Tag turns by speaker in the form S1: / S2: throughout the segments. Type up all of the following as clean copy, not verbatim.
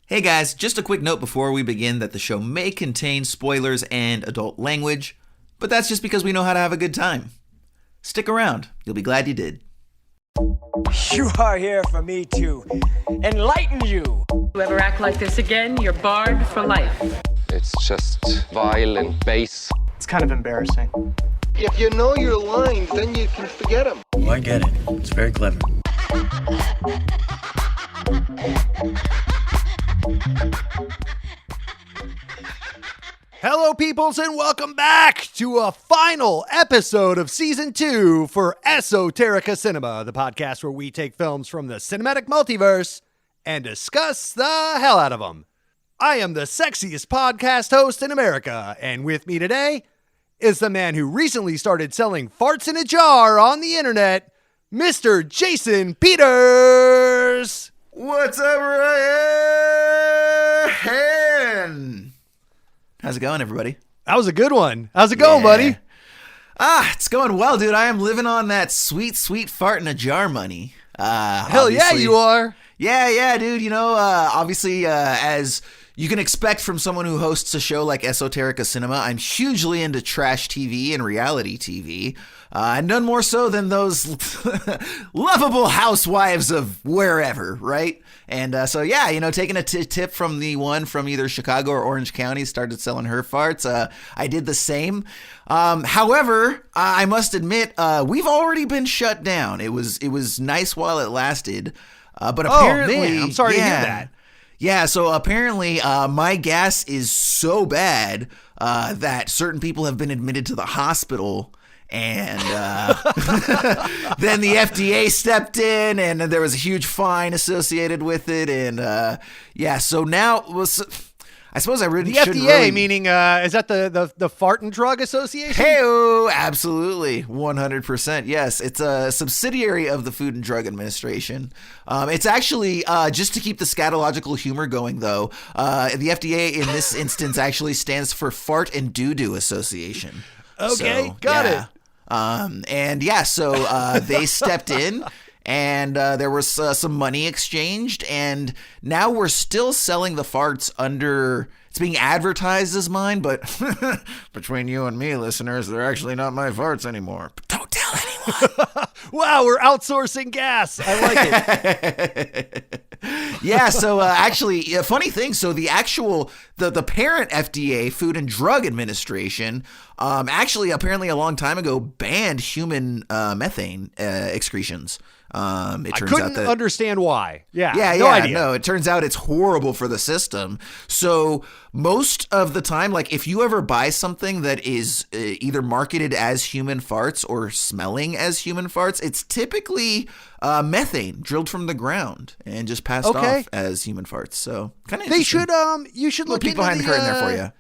S1: Hey guys, just a quick note before we begin that the show may contain spoilers and adult language, but that's just because we know how to have a good time. Stick around, you'll be glad you did.
S2: You are here for me to enlighten you.
S3: You ever act like this again, you're barred for life.
S4: It's just vile and base.
S5: It's kind of embarrassing.
S6: If you know your lines, then you can forget them.
S7: Oh, I get it. It's very clever.
S8: Hello, peoples, and welcome back to a final episode of Season 2 for Esoterica Cinema, the podcast where we take films from the cinematic multiverse and discuss the hell out of them. I am the sexiest podcast host in America, and with me today is the man who recently started selling farts in a jar on the internet, Mr. Jason Peters.
S1: What's up, Ryan? How's it going, everybody?
S8: That was a good one. How's it going, buddy?
S1: It's going well, dude. I am living on that sweet, sweet fart in a jar money.
S8: Hell yeah, you are.
S1: Yeah, dude. You know, obviously, as you can expect from someone who hosts a show like Esoterica Cinema, I'm hugely into trash TV and reality TV. And none more so than those lovable housewives of wherever, right? And so, yeah, you know, taking a tip from the one from either Chicago or Orange County, started selling her farts. I did the same. However, I must admit, we've already been shut down. It was nice while it lasted. But apparently,
S8: man, I'm sorry to hear that.
S1: Yeah, so apparently my gas is so bad that certain people have been admitted to the hospital. And then the FDA stepped in, and there was a huge fine associated with it. And so now I suppose I really shouldn't.
S8: The FDA, meaning is that the Fart and Drug Association?
S1: Hey-o, absolutely, 100%. Yes, it's a subsidiary of the Food and Drug Administration. It's actually just to keep the scatological humor going, though. The FDA in this instance actually stands for Fart and Doo-Doo Association.
S8: Okay, got it.
S1: So they stepped in, and there was some money exchanged, and now we're still selling the farts under, it's being advertised as mine, but between you and me, listeners, they're actually not my farts anymore. But don't tell anyone.
S8: Wow, we're outsourcing gas. I like it.
S1: Yeah, so actually, funny thing, so the parent FDA, Food and Drug Administration, actually apparently a long time ago banned human methane excretions. It turns
S8: I couldn't
S1: out
S8: understand why. No idea.
S1: No, it turns out it's horrible for the system. So most of the time, like if you ever buy something that is either marketed as human farts or smelling as human farts, it's typically methane drilled from the ground and just passed off as human farts. So kind of
S8: you should look
S1: peek
S8: into
S1: behind the curtain there for you.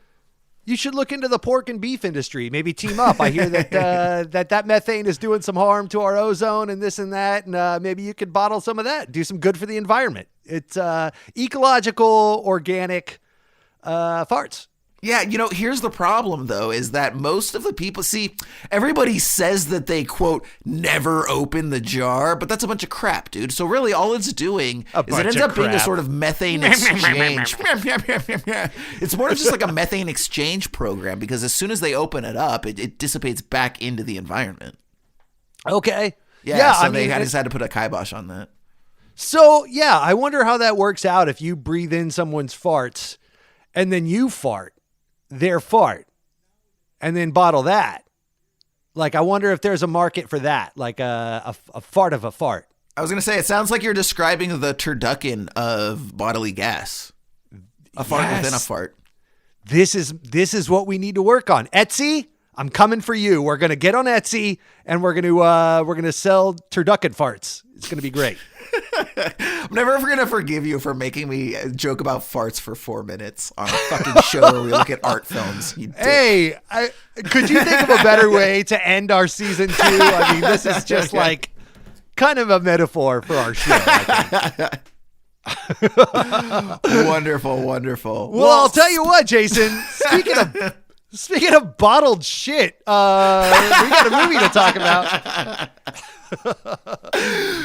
S8: You should look into the pork and beef industry. Maybe team up. I hear that that methane is doing some harm to our ozone and this and that. And maybe you could bottle some of that. Do some good for the environment. It's ecological, organic farts.
S1: Yeah, you know, here's the problem, though, is that most of the people, everybody says that they, quote, never open the jar, but that's a bunch of crap, dude. So really all it's doing is it ends up being a sort of methane exchange. It's more of just like a methane exchange program, because as soon as they open it up, it dissipates back into the environment.
S8: Okay.
S1: Yeah, so they just had to put a kibosh on that.
S8: So, yeah, I wonder how that works out if you breathe in someone's farts and then you fart. Their fart and then bottle that. Like, I wonder if there's a market for that, like a fart of a fart.
S1: I was going to say, it sounds like you're describing the turducken of bodily gas. A fart within a fart.
S8: This is what we need to work on. Etsy, I'm coming for you. We're going to get on Etsy and we're going to sell turducken farts. It's going to be great.
S1: I'm never ever going to forgive you for making me joke about farts for 4 minutes on a fucking show where we look at art films.
S8: Hey, could you think of a better way to end our season 2? I mean, this is just like kind of a metaphor for our show, I think.
S1: Wonderful.
S8: Well, I'll tell you what, Jason, speaking of bottled shit, we got a movie to talk about.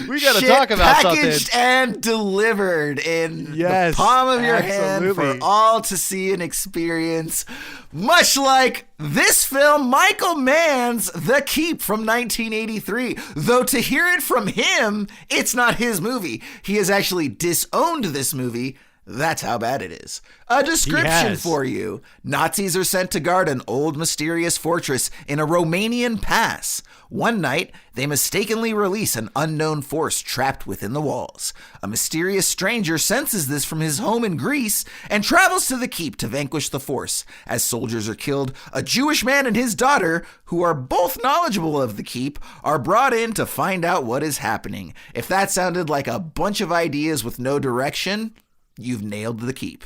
S8: We got to talk about
S1: packaged
S8: something.
S1: and delivered in the palm of your hand for all to see and experience. Much like this film, Michael Mann's The Keep from 1983. Though to hear it from him, it's not his movie. He has actually disowned this movie. That's how bad it is. A description for you. Nazis are sent to guard an old mysterious fortress in a Romanian pass. One night, they mistakenly release an unknown force trapped within the walls. A mysterious stranger senses this from his home in Greece and travels to the keep to vanquish the force. As soldiers are killed, a Jewish man and his daughter, who are both knowledgeable of the keep, are brought in to find out what is happening. If that sounded like a bunch of ideas with no direction, you've nailed The Keep.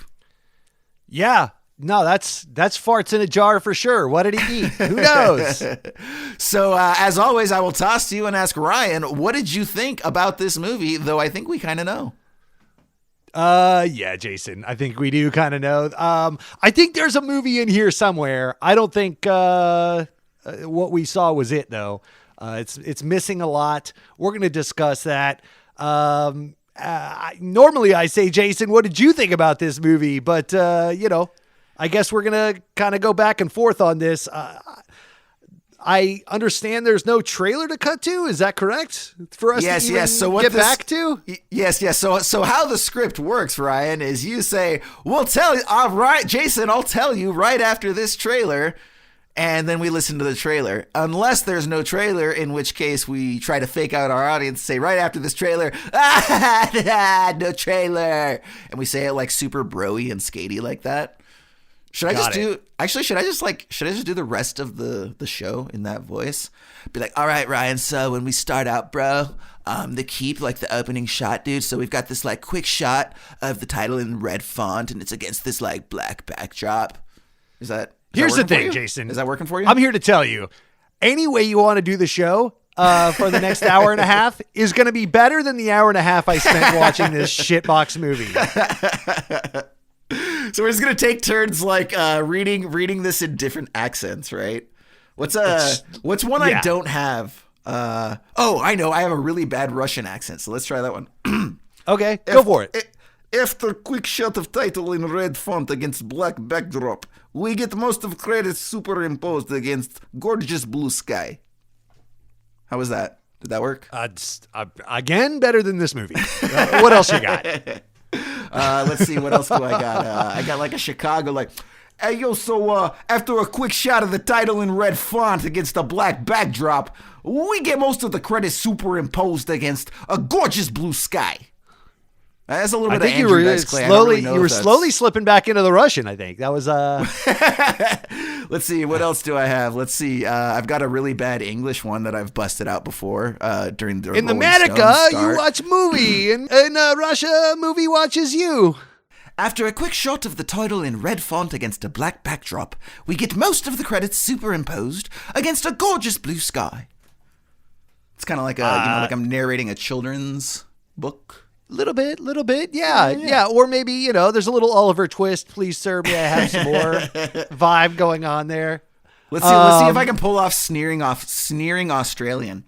S8: Yeah. No, that's farts in a jar for sure. What did he eat? Who knows?
S1: So, as always, I will toss to you and ask Ryan, what did you think about this movie? Though I think we kind of know.
S8: Yeah, Jason, I think we do kind of know. I think there's a movie in here somewhere. I don't think what we saw was it, though. It's missing a lot. We're going to discuss that. Normally I say, Jason, what did you think about this movie? But, I guess we're going to kind of go back and forth on this. I understand there's no trailer to cut to. Is that correct? For us to even get back to?
S1: Yes. So how the script works, Ryan, is you say, we'll tell you, all right, Jason, I'll tell you right after this trailer. And then we listen to the trailer. Unless there's no trailer, in which case we try to fake out our audience, say right after this trailer, no trailer. And we say it like super bro-y and skatey like that. Should I just do the rest of the show in that voice? Be like, all right, Ryan, so when we start out, bro, the keep, like the opening shot, dude. So we've got this like quick shot of the title in red font and it's against this like black backdrop.
S8: Here's the thing, Jason.
S1: Is that working for you?
S8: I'm here to tell you, any way you want to do the show for the next hour and a half is going to be better than the hour and a half I spent watching this shitbox movie.
S1: So we're just going to take turns like reading this in different accents, right? What's one I don't have? I know. I have a really bad Russian accent, so let's try that one.
S8: Okay, go for it.
S1: After quick shot of title in red font against black backdrop, we get most of credits superimposed against gorgeous blue sky. How was that? Did that work?
S8: Again, better than this movie. What else you got?
S1: Let's see. What else do I got? I got like a Chicago, like, hey, yo, so after a quick shot of the title in red font against a black backdrop, we get most of the credits superimposed against a gorgeous blue sky. That's a little bit of Andrew Dice Clay.
S8: You were slowly slipping back into the Russian, I think. That was
S1: Let's see, what else do I have? Let's see. I've got a really bad English one that I've busted out before during the
S8: in
S1: Rolling
S8: America,
S1: Stones
S8: you watch movie, and in Russia, movie watches you.
S1: After a quick shot of the title in red font against a black backdrop, we get most of the credits superimposed against a gorgeous blue sky. It's kind of like like I'm narrating a children's book.
S8: Little bit. Yeah. Or maybe, there's a little Oliver Twist. Please, sir, may I have some more vibe going on there.
S1: Let's see if I can pull off sneering Australian.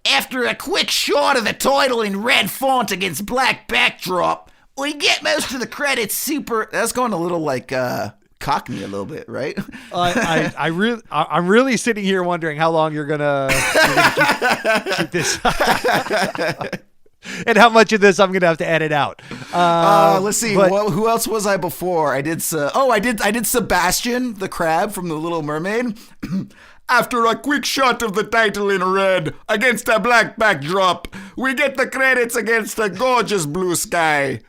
S1: After a quick shot of the title in red font against black backdrop, we get most of the credits super. That's going a little like Cockney a little bit, right?
S8: I'm really sitting here wondering how long you're gonna keep this. And how much of this I'm gonna have to edit out.
S1: Let's see. Who else was I before? I did Sebastian the crab from The Little Mermaid. After a quick shot of the title in red against a black backdrop, we get the credits against a gorgeous blue sky.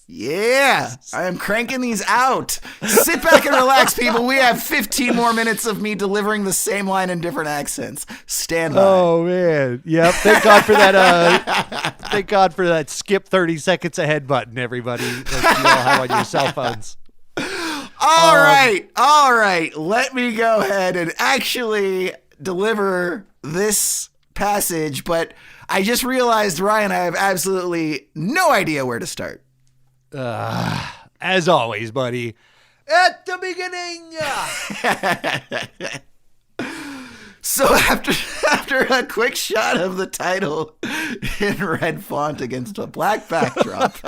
S1: Yeah, I am cranking these out. Sit back and relax, people. We have 15 more minutes of me delivering the same line in different accents. Stand by.
S8: Oh, man. Yep. Thank God for that. Thank God for that skip 30 seconds ahead button, everybody, that you all have on your cell phones.
S1: All right. Let me go ahead and actually deliver this passage, but I just realized, Ryan, I have absolutely no idea where to start.
S8: As always, buddy, at the beginning.
S1: So after a quick shot of the title in red font against a black backdrop,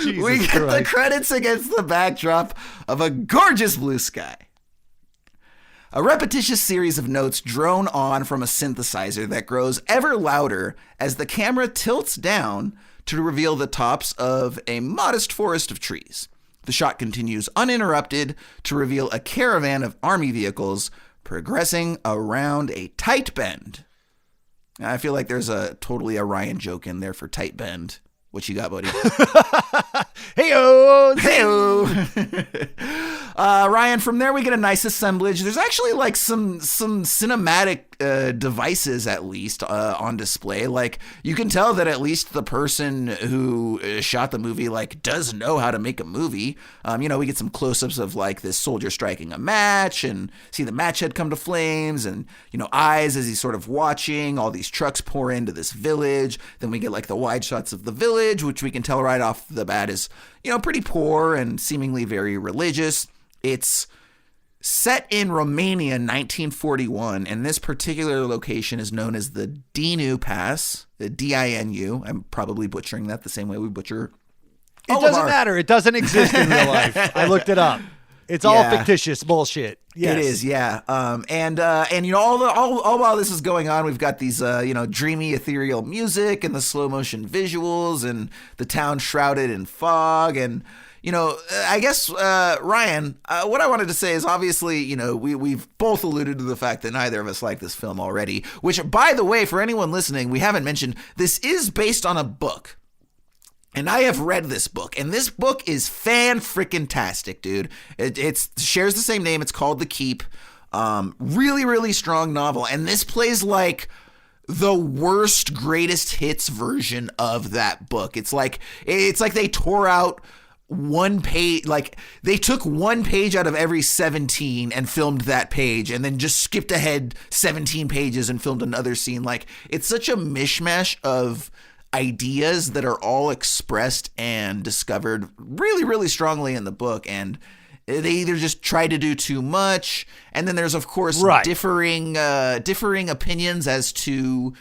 S1: we get the credits against the backdrop of a gorgeous blue sky. A repetitious series of notes drone on from a synthesizer that grows ever louder as the camera tilts down to reveal the tops of a modest forest of trees. The shot continues uninterrupted to reveal a caravan of army vehicles progressing around a tight bend. I feel like there's totally a Ryan joke in there for tight bend. What you got, buddy?
S8: Hey-o!
S1: Hey-o! Ryan, from there we get a nice assemblage. There's actually like some cinematic devices at least on display. Like you can tell that at least the person who shot the movie like does know how to make a movie. We get some close-ups of like this soldier striking a match and see the match head come to flames and eyes as he's sort of watching all these trucks pour into this village. Then we get like the wide shots of the village, which we can tell right off the bat is pretty poor and seemingly very religious. It's set in Romania in 1941, and this particular location is known as the Dinu Pass, the D-I-N-U. I'm probably butchering that the same way we butcher.
S8: It doesn't matter. It doesn't exist in real life. I looked it up. It's all fictitious bullshit. Yes.
S1: It is, yeah. And all while this is going on, we've got these dreamy ethereal music and the slow motion visuals and the town shrouded in fog. And I guess Ryan, what I wanted to say is obviously we've both alluded to the fact that neither of us like this film already. Which, by the way, for anyone listening, we haven't mentioned this is based on a book. And I have read this book, and this book is fan-frickin-tastic, dude. It shares the same name. It's called The Keep. Really, really strong novel. And this plays like the worst greatest hits version of that book. It's like they tore out one page, like they took one page out of every 17 and filmed that page and then just skipped ahead 17 pages and filmed another scene. Like it's such a mishmash of ideas that are all expressed and discovered really, really strongly in the book, and they either just try to do too much, and then there's of course differing opinions as to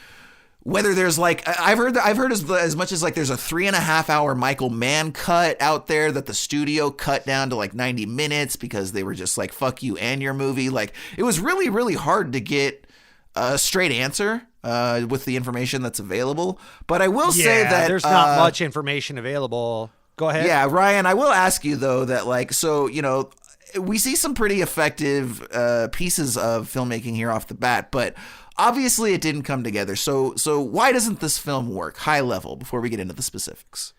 S1: whether there's like I've heard as much as like there's a 3.5 hour Michael Mann cut out there that the studio cut down to like 90 minutes because they were just like fuck you and your movie. Like it was really, really hard to get a straight answer with the information that's available. But I will say that
S8: there's not much information available. Go ahead.
S1: Yeah, Ryan, I will ask you though that like, so, we see some pretty effective pieces of filmmaking here off the bat, but obviously it didn't come together. So why doesn't this film work high level before we get into the specifics?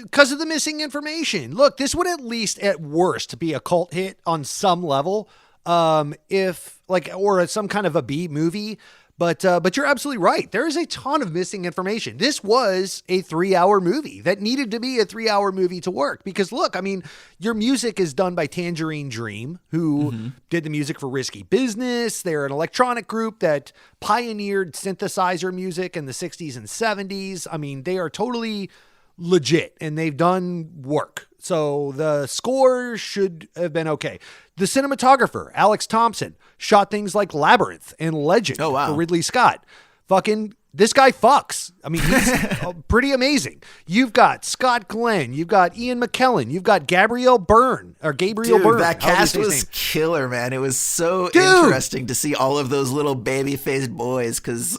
S8: Because of the missing information. Look, this would at least at worst be a cult hit on some level. If like, or some kind of a B movie, but you're absolutely right. There is a ton of missing information. This was a 3-hour movie that needed to be a 3-hour movie to work because look, I mean, your music is done by Tangerine Dream, who did the music for Risky Business. They're an electronic group that pioneered synthesizer music in the 60s and 70s. I mean, they are totally legit and they've done work. So the score should have been okay. The cinematographer, Alex Thompson, shot things like Labyrinth and Legend for Ridley Scott. Fucking, this guy fucks. I mean, he's pretty amazing. You've got Scott Glenn. You've got Ian McKellen. You've got Gabriel Byrne.
S1: Dude, that cast was killer, man. It was so interesting to see all of those little baby-faced boys because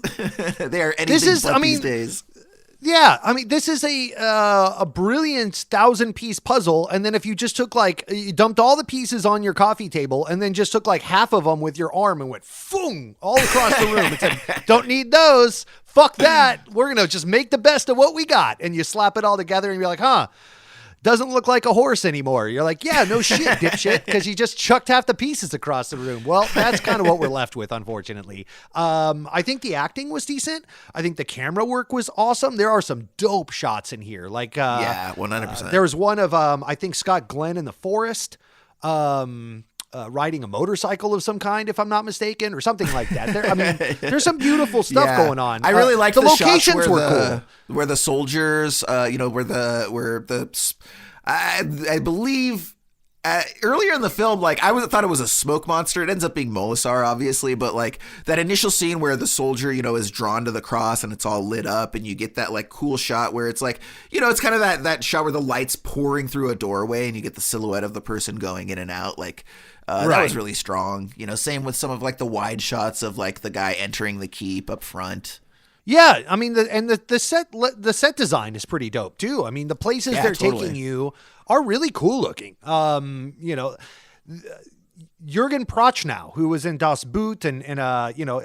S1: they are anything but these days.
S8: Yeah, I mean, this is a brilliant 1,000-piece puzzle, and then if you just took you dumped all the pieces on your coffee table, and then just took like half of them with your arm and went boom all across the room and said, "Don't need those. Fuck that. We're gonna just make the best of what we got," and you slap it all together, and you're like, "Huh." Doesn't look like a horse anymore. You're like, yeah, no shit, dipshit, because you just chucked half the pieces across the room. Well, that's kind of what we're left with, unfortunately. I think the acting was decent. I think the camera work was awesome. There are some dope shots in here. Like,
S1: 100%.
S8: There was one of, I think, Scott Glenn in the forest, riding a motorcycle of some kind, if I'm not mistaken, or something like that. There's some beautiful stuff going on.
S1: I really like the
S8: locations
S1: shots
S8: were cool.
S1: Where the soldiers, I believe earlier in the film, like I thought it was a smoke monster. It ends up being Molasar, obviously, but like that initial scene where the soldier, you know, is drawn to the cross and it's all lit up, and you get that like cool shot where it's like, you know, it's kind of that shot where the light's pouring through a doorway and you get the silhouette of the person going in and out. Like that was really strong. You know, same with some of like the wide shots of like the guy entering the keep up front.
S8: Yeah, I mean, the set design is pretty dope too. I mean, the places they're taking you are really cool looking. You know, Jürgen Prochnow, who was in Das Boot, and you know,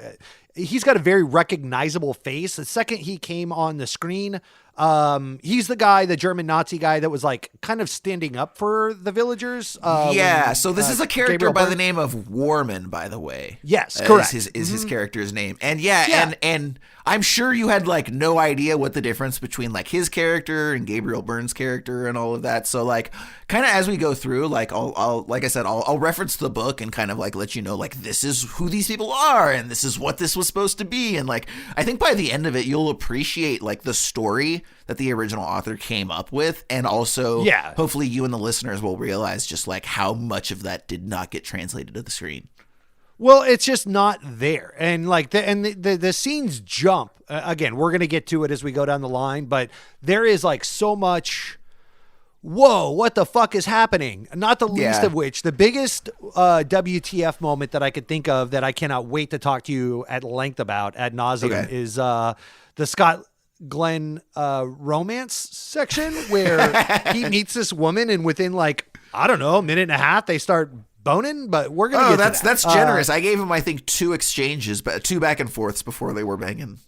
S8: he's got a very recognizable face. The second he came on the screen, he's the guy, the German Nazi guy that was like kind of standing up for the villagers.
S1: So this is a character by the name of Warman, by the way.
S8: Yes, correct.
S1: Is his character's name. And and I'm sure you had like no idea what the difference between like his character and Gabriel Byrne's character and all of that. So like kind of as we go through, like I'll like I said, I'll reference the book and kind of like let you know like this is who these people are and this is what this was supposed to be. And like I think by the end of it, you'll appreciate like the story that the original author came up with, and also hopefully you and the listeners will realize just like how much of that did not get translated to the screen.
S8: Well, it's just not there. And like the scenes jump. Again, we're going to get to it as we go down the line, but there is like so much, whoa, what the fuck is happening? Not the least of which, the biggest WTF moment that I could think of that I cannot wait to talk to you at length about ad nauseum is the Scott Glenn romance section where he meets this woman and within like, I don't know, a minute and a half, they start boning, but we're going to get to that.
S1: That's generous. I gave him, I think, 2 exchanges, but 2 back and forths before they were banging.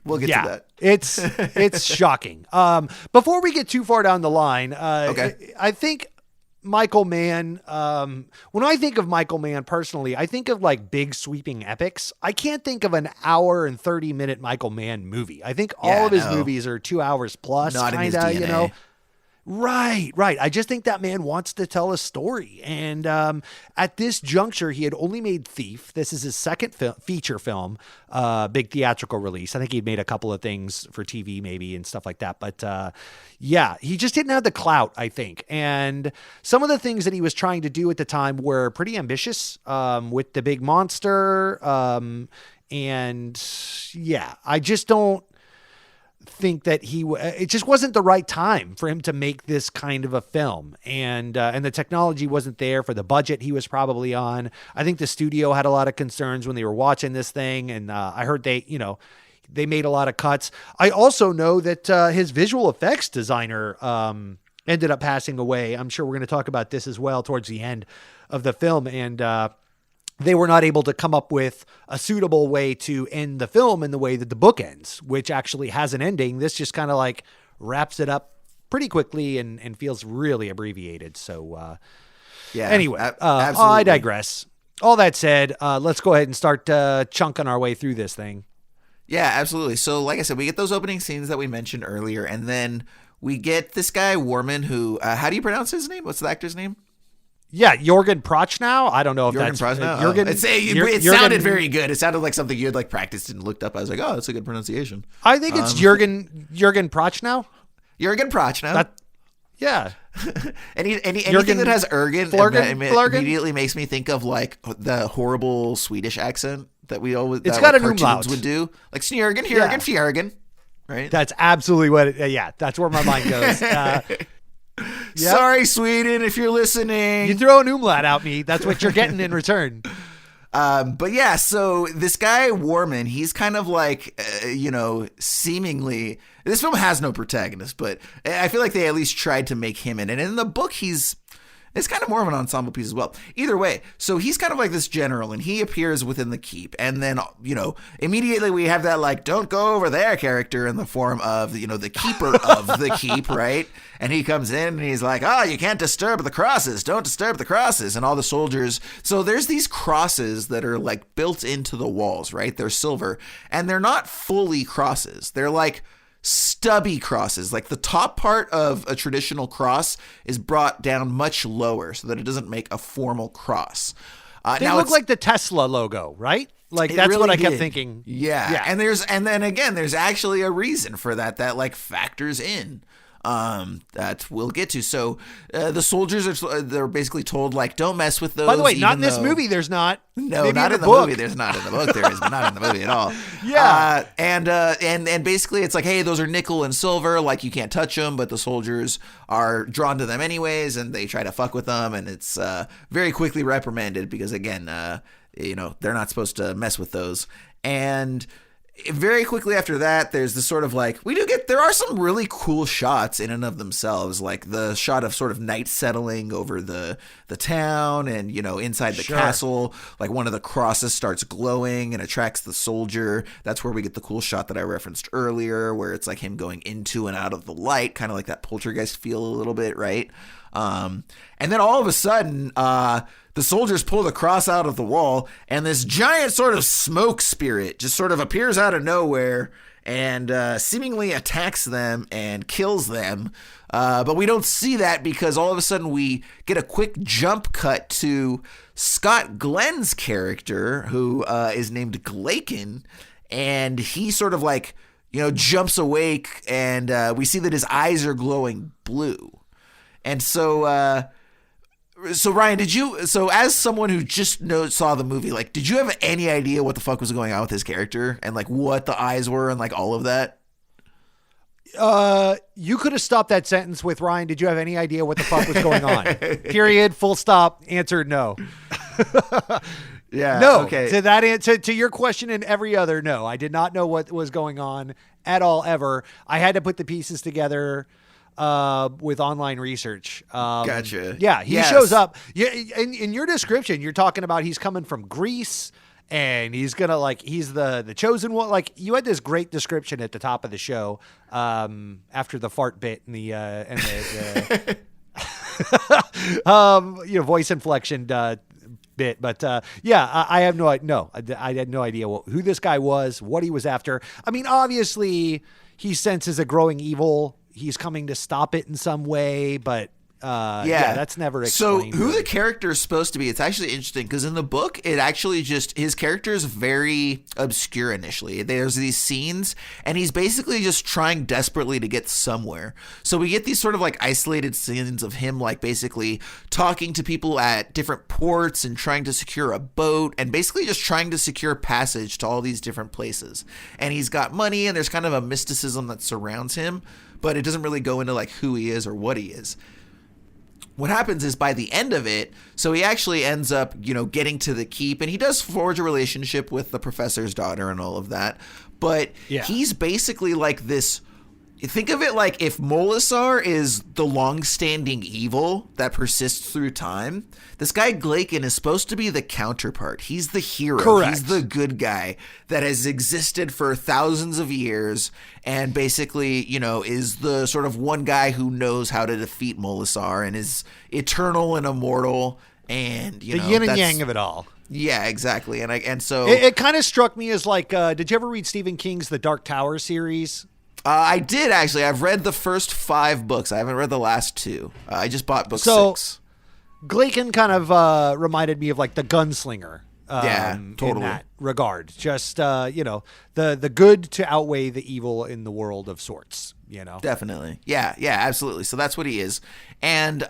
S1: We'll get to that.
S8: It's shocking. Before we get too far down the line, I think Michael Mann, when I think of Michael Mann personally, I think of like big sweeping epics. I can't think of an hour and 30-minute Michael Mann movie. I think all of his movies are 2 hours plus, kind of, you know. Right. I just think that man wants to tell a story. And at this juncture, he had only made Thief. This is his second feature film, big theatrical release. I think he'd made a couple of things for TV maybe and stuff like that. But he just didn't have the clout, I think. And some of the things that he was trying to do at the time were pretty ambitious with the big monster. I just don't think that it just wasn't the right time for him to make this kind of a film, and the technology wasn't there for the budget he was probably on. I think the studio had a lot of concerns when they were watching this thing, and I heard they made a lot of cuts. I also know that his visual effects designer ended up passing away. I'm sure we're going to talk about this as well towards the end of the film, and they were not able to come up with a suitable way to end the film in the way that the book ends, which actually has an ending. This just kind of like wraps it up pretty quickly and feels really abbreviated. So, anyway, I digress. All that said, let's go ahead and start chunking our way through this thing.
S1: Yeah, absolutely. So like I said, we get those opening scenes that we mentioned earlier, and then we get this guy Warman who, how do you pronounce his name? What's the actor's name?
S8: Yeah, Jürgen Prochnow. I don't know if
S1: Jürgen
S8: that's
S1: Prochnow.
S8: Jürgen.
S1: It sounded very good. It sounded like something you had like practiced and looked up. I was like, oh, that's a good pronunciation.
S8: I think it's Jürgen Prochnow.
S1: Jürgen Prochnow.
S8: Yeah.
S1: Anything that has Ergen immediately makes me think of like the horrible Swedish accent that we always
S8: got an
S1: cartoons
S8: umlaut
S1: would do, like Snjörgen, Hjörgen, Fjörgen. Right.
S8: That's absolutely what. That's where my mind goes.
S1: Yep. Sorry, Sweden, if you're listening.
S8: You throw an umlaut at me, that's what you're getting in return.
S1: But yeah, so this guy Warman, he's kind of like, seemingly, this film has no protagonist, but I feel like they at least tried to make him in it. And in the book, it's kind of more of an ensemble piece as well. Either way, so he's kind of like this general, and he appears within the keep. And then, immediately we have that, like, don't go over there character in the form of, the keeper of the keep, right? And he comes in and he's like, you can't disturb the crosses. Don't disturb the crosses. And all the soldiers. So there's these crosses that are, like, built into the walls, right? They're silver. And they're not fully crosses. They're like stubby crosses. Like the top part of a traditional cross is brought down much lower so that it doesn't make a formal cross.
S8: They look like the Tesla logo, right? Like that's really what I kept thinking.
S1: Yeah. And then again, there's actually a reason for that like factors in. that we'll get to. So the soldiers they're basically told, like, don't mess with those.
S8: By the way, not in
S1: even
S8: this
S1: though-
S8: movie. There's not.
S1: No,
S8: Maybe
S1: not in the
S8: book.
S1: movie. There's not in the book. There is, but not in the movie at all.
S8: Yeah.
S1: And basically it's like, hey, those are nickel and silver. Like, you can't touch them, but the soldiers are drawn to them anyways, and they try to fuck with them, and it's very quickly reprimanded because, again, they're not supposed to mess with those. And very quickly after that, there's this sort of like, there are some really cool shots in and of themselves, like the shot of sort of night settling over the town and, inside the castle, like one of the crosses starts glowing and attracts the soldier. That's where we get the cool shot that I referenced earlier, where it's like him going into and out of the light, kind of like that Poltergeist feel a little bit, right? And then all of a sudden, the soldiers pull the cross out of the wall, and this giant sort of smoke spirit just sort of appears out of nowhere and seemingly attacks them and kills them. But we don't see that because all of a sudden we get a quick jump cut to Scott Glenn's character, who is named Glaken, and he sort of like, jumps awake, and we see that his eyes are glowing blue. And so Ryan, as someone who just saw the movie, like, did you have any idea what the fuck was going on with his character and like what the eyes were and like all of that?
S8: You could have stopped that sentence with, Ryan, did you have any idea what the fuck was going on? Period. Full stop. Answer no.
S1: Yeah.
S8: No.
S1: Okay.
S8: To that answer, to your question and every other, no. I did not know what was going on at all ever. I had to put the pieces together with online research.
S1: Gotcha.
S8: Yeah, he shows up. Yeah, in your description, you're talking about he's coming from Greece and he's gonna he's the chosen one. Like, you had this great description at the top of the show after the fart bit and the voice inflection bit. But I have I had no idea who this guy was, what he was after. I mean, obviously he senses a growing evil. He's coming to stop it in some way, but that's never explained.
S1: So who the character is supposed to be, it's actually interesting because in the book, it actually his character is very obscure initially. There's these scenes and he's basically just trying desperately to get somewhere. So we get these sort of like isolated scenes of him like basically talking to people at different ports and trying to secure a boat and basically just trying to secure passage to all these different places. And he's got money and there's kind of a mysticism that surrounds him, but it doesn't really go into like who he is or what he is. What happens is by the end of it, so he actually ends up, getting to the keep, and he does forge a relationship with the professor's daughter and all of that. But he's basically like this. Think of it like if Molisar is the long-standing evil that persists through time, this guy Glaken is supposed to be the counterpart. He's the hero.
S8: Correct.
S1: He's the good guy that has existed for thousands of years and basically, is the sort of one guy who knows how to defeat Molisar and is eternal and immortal and,
S8: the yin and yang of it all.
S1: Yeah, exactly. And so
S8: it kind of struck me as like, did you ever read Stephen King's The Dark Tower series?
S1: I did, actually. I've read the first 5 books. I haven't read the last 2. I just bought book 6.
S8: Glaken kind of reminded me of like the gunslinger.
S1: Totally.
S8: In that regard. Just, the good to outweigh the evil in the world of sorts,
S1: Definitely. Yeah, absolutely. So that's what he is. And,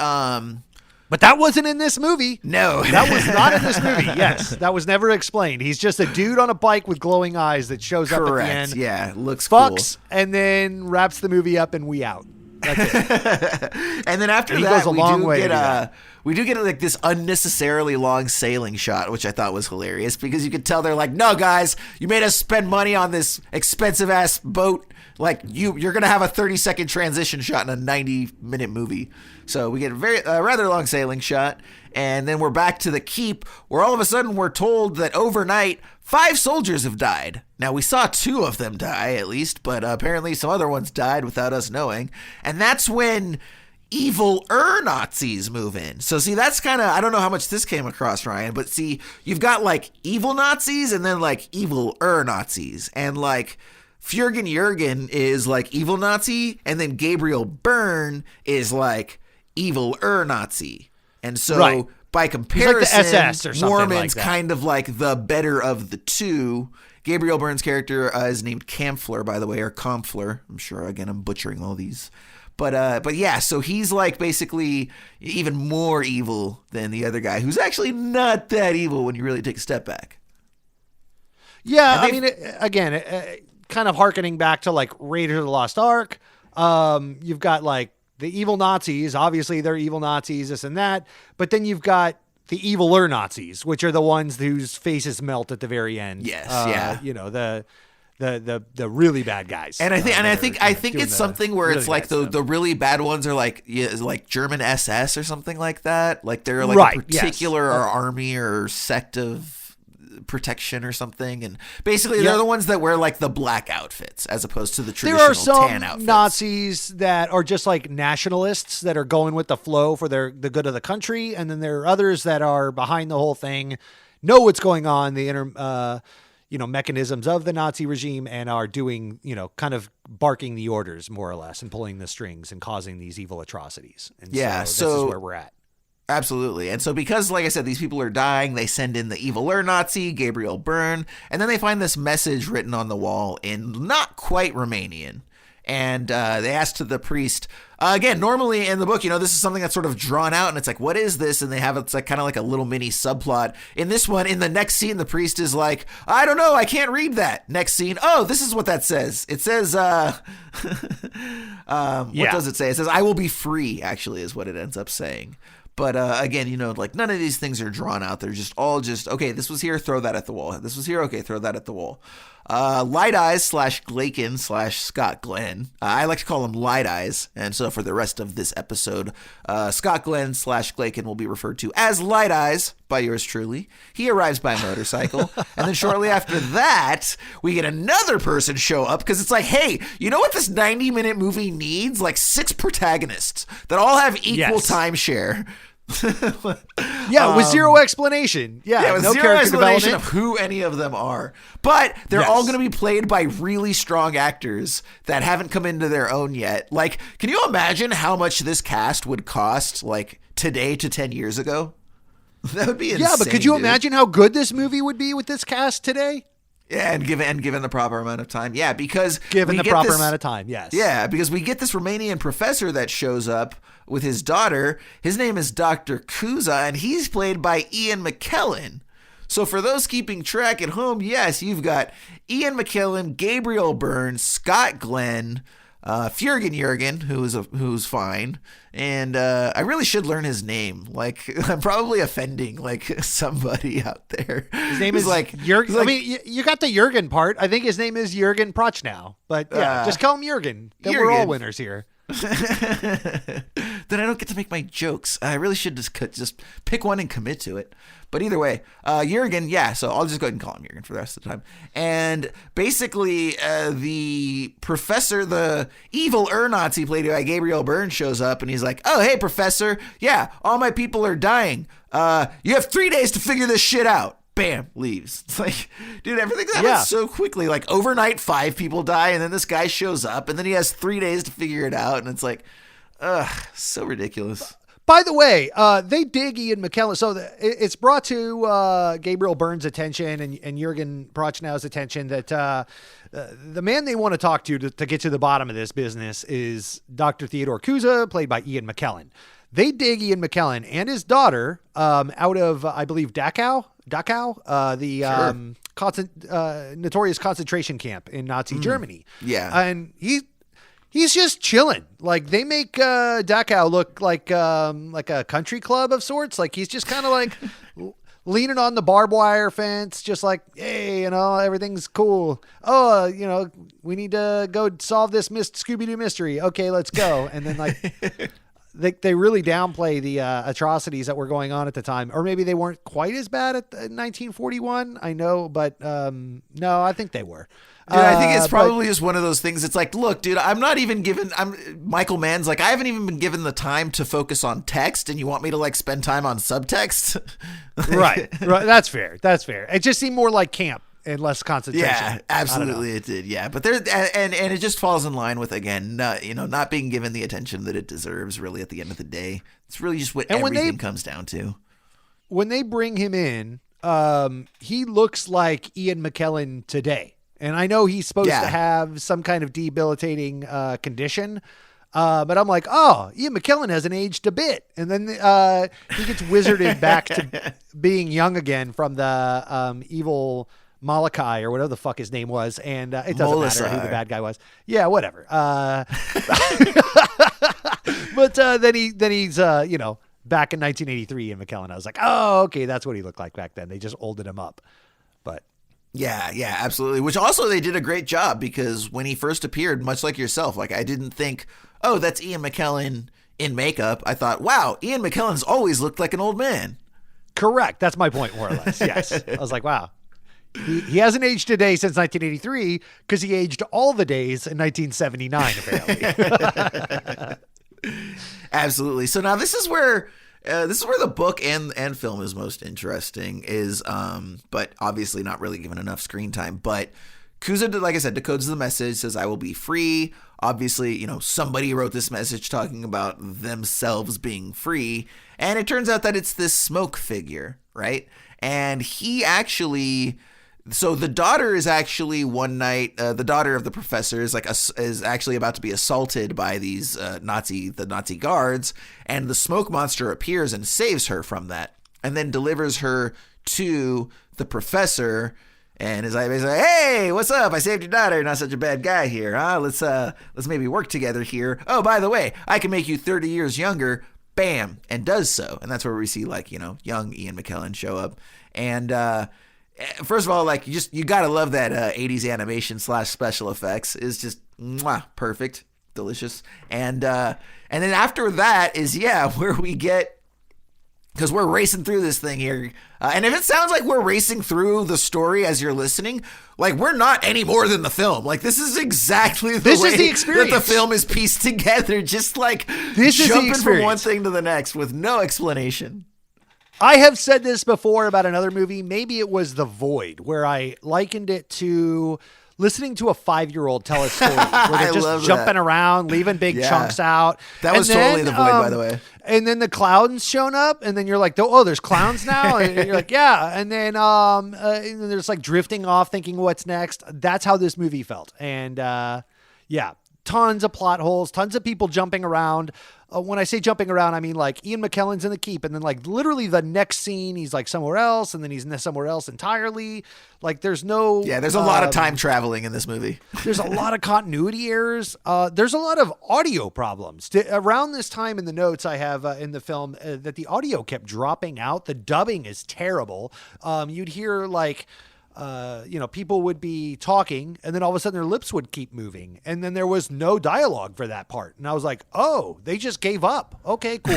S8: but that wasn't in this movie.
S1: No.
S8: That was not in this movie. Yes. That was never explained. He's just a dude on a bike with glowing eyes that shows up at the end.
S1: Yeah, looks
S8: fucks,
S1: cool.
S8: and then wraps the movie up and we out. That's it.
S1: And then after that, we do get like this unnecessarily long sailing shot, which I thought was hilarious because you could tell they're like, no, guys, you made us spend money on this expensive ass boat. Like you're going to have a 30-second transition shot in a 90-minute movie. So we get a rather long sailing shot. And then we're back to the keep where all of a sudden we're told that overnight 5 soldiers have died. Now we saw 2 of them die at least, but apparently some other ones died without us knowing. And that's when evil Nazis move in. So see, that's kind of, I don't know how much this came across, Ryan, but see, you've got like evil Nazis and then like evil Nazis. And like Fjörgen Jürgen is like evil Nazi, and then Gabriel Byrne is like evil Nazi. And so by comparison,
S8: like the SS or something
S1: Mormon's
S8: like that.
S1: kind of like the better of the two. Gabriel Byrne's character is named Kampfler, by the way, or Kampfler. I'm sure, again, I'm butchering all these. But yeah, so he's like basically even more evil than the other guy, who's actually not that evil when you really take a step back.
S8: Yeah, I mean, kind of hearkening back to like Raiders of the Lost Ark. You've got like the evil Nazis. Obviously, they're evil Nazis, this and that. But then you've got the eviler Nazis, which are the ones whose faces melt at the very end.
S1: Yes, yeah.
S8: You know, the really bad guys.
S1: And I think it's something where
S8: really
S1: it's like the really bad ones are like German SS or something like that. Like they're like
S8: Right,
S1: a particular army or sect of protection or something, and basically they're the ones that wear like the black outfits as opposed to the traditional
S8: there are some
S1: tan outfits.
S8: Nazis that are just like nationalists that are going with the flow for the good of the country, and then there are others that are behind the whole thing, know what's going on, the inner mechanisms of the Nazi regime, and are doing, kind of barking the orders more or less and pulling the strings and causing these evil atrocities. And so this is where we're at.
S1: Absolutely. And so because, like I said, these people are dying, they send in the eviler Nazi, Gabriel Byrne, and then they find this message written on the wall in not quite Romanian. And they ask to the priest, again, normally in the book, this is something that's sort of drawn out, and it's like, what is this? And they have it's like kind of like a little mini subplot. In this one, in the next scene, the priest is like, I don't know, I can't read that. Next scene, oh, this is what that says. It says, what does it say? It says, I will be free, actually, is what it ends up saying. But again, like none of these things are drawn out. They're just all okay, this was here, throw that at the wall. This was here, okay, throw that at the wall. Light Eyes / Glaken / Scott Glenn. I like to call him Light Eyes. And so for the rest of this episode, Scott Glenn / Glaken will be referred to as Light Eyes by yours truly. He arrives by motorcycle. And then shortly after that, we get another person show up because it's like, hey, you know what this 90-minute movie needs? Like 6 protagonists that all have equal timeshare.
S8: With zero explanation.
S1: With
S8: no
S1: zero
S8: character
S1: explanation
S8: development
S1: of who any of them are. But they're all going to be played by really strong actors that haven't come into their own yet. Like, can you imagine how much this cast would cost, like, today to 10 years ago? That would be insane.
S8: Yeah, but could you imagine how good this movie would be with this cast today?
S1: Yeah, and given the proper amount of time. Yeah, because
S8: given the proper amount of time, yes.
S1: Yeah, because we get this Romanian professor that shows up with his daughter. His name is Dr. Kuza, and he's played by Ian McKellen. So for those keeping track at home, yes, you've got Ian McKellen, Gabriel Byrne, Scott Glenn, Jürgen, who's fine, and I really should learn his name. Like, I'm probably offending like somebody out there.
S8: His name is like Jürgen.
S1: Like,
S8: I mean, you got the Jürgen part. I think his name is Jürgen Prochnow, but yeah, just call him Jürgen. Then we're all winners here.
S1: Then I don't get to make my jokes. I really should just pick one and commit to it. But either way, Jürgen, yeah, so I'll just go ahead and call him Jürgen for the rest of the time. And basically, the professor, the evil Nazi played by Gabriel Byrne, shows up and he's like, oh, hey, professor, yeah, all my people are dying. You have 3 days to figure this shit out. Bam, leaves. It's like, dude, everything happens so quickly. Like, overnight, 5 people die, and then this guy shows up, and then he has 3 days to figure it out, and it's like, so ridiculous.
S8: By the way, they dig Ian McKellen. So it's brought to Gabriel Byrne's attention and Jürgen Prochnow's attention that the man they want to talk to get to the bottom of this business is Dr. Theodore Kuza, played by Ian McKellen. They dig Ian McKellen and his daughter out of, I believe, Dachau, the notorious concentration camp in Nazi Germany.
S1: Yeah.
S8: And he's just chilling. Like, they make Dachau look like a country club of sorts. Like, he's just kind of like leaning on the barbed wire fence, just like, hey, everything's cool. Oh, we need to go solve this Scooby-Doo mystery. Okay, let's go. And then like... They really downplay the atrocities that were going on at the time. Or maybe they weren't quite as bad at 1941. I know, but no, I think they were.
S1: Dude, I think it's probably just one of those things. It's like, look, dude, Michael Mann's like, I haven't even been given the time to focus on text, and you want me to like spend time on subtext?
S8: Right. That's fair. It just seemed more like camp and less concentration.
S1: Yeah, absolutely it did. Yeah, but there and it just falls in line with, again, not being given the attention that it deserves. Really, at the end of the day, it's really just what everything comes down to.
S8: When they bring him in, he looks like Ian McKellen today. And I know he's supposed to have some kind of debilitating condition. But I'm like, oh, Ian McKellen hasn't aged a bit. And then he gets wizarded back to being young again from the evil Malachi or whatever the fuck his name was. And it doesn't matter who the bad guy was. Yeah, whatever. But then he's back in 1983 Ian McKellen. I was like, oh, okay, that's what he looked like back then. They just olded him up. But
S1: yeah, absolutely. Which also they did a great job, because when he first appeared, much like yourself, like I didn't think, oh, that's Ian McKellen in makeup. I thought, wow, Ian McKellen's always looked like an old man.
S8: Correct. That's my point, more or less. Yes. I was like, wow. He hasn't aged a day since 1983 because he aged all the days in 1979, apparently.
S1: Absolutely. So now this is where the book and film is most interesting, is but obviously not really given enough screen time. But Kuza, like I said, decodes the message, says, I will be free. Obviously, somebody wrote this message talking about themselves being free. And it turns out that it's this smoke figure, right? And he actually... So the daughter is actually one night, the daughter of the professor is is actually about to be assaulted by these Nazi guards, and the smoke monster appears and saves her from that, and then delivers her to the professor, and is like, hey, what's up? I saved your daughter. Not such a bad guy here, huh? Let's maybe work together here. Oh, by the way, I can make you 30 years younger. Bam, and does so, and that's where we see young Ian McKellen show up, and first of all, you gotta love that 80s animation / special effects is just perfect, delicious, and then after that is where we get, because we're racing through this thing here, and if it sounds like we're racing through the story as you're listening, we're not any more than the film. This is exactly the way that the film is pieced together, just jumping from one thing to the next with no explanation.
S8: I have said this before about another movie. Maybe it was The Void, where I likened it to listening to a 5-year-old tell a story where they're just jumping around, leaving big chunks out.
S1: That was totally The Void, by the way.
S8: And then the clowns shown up, and then you're like, oh, there's clowns now? And you're like, yeah. And then they're just drifting off, thinking what's next. That's how this movie felt. And tons of plot holes, tons of people jumping around. When I say jumping around, I mean Ian McKellen's in the keep, and then literally the next scene he's somewhere else, and then he's somewhere else entirely. There's no
S1: there's a lot of time traveling in this movie.
S8: There's a lot of continuity errors. There's a lot of audio problems. Around this time in the notes I have in the film that the audio kept dropping out. The dubbing is terrible. You'd hear people would be talking, and then all of a sudden their lips would keep moving, and then there was no dialogue for that part. And I was like, oh, they just gave up. Okay, cool.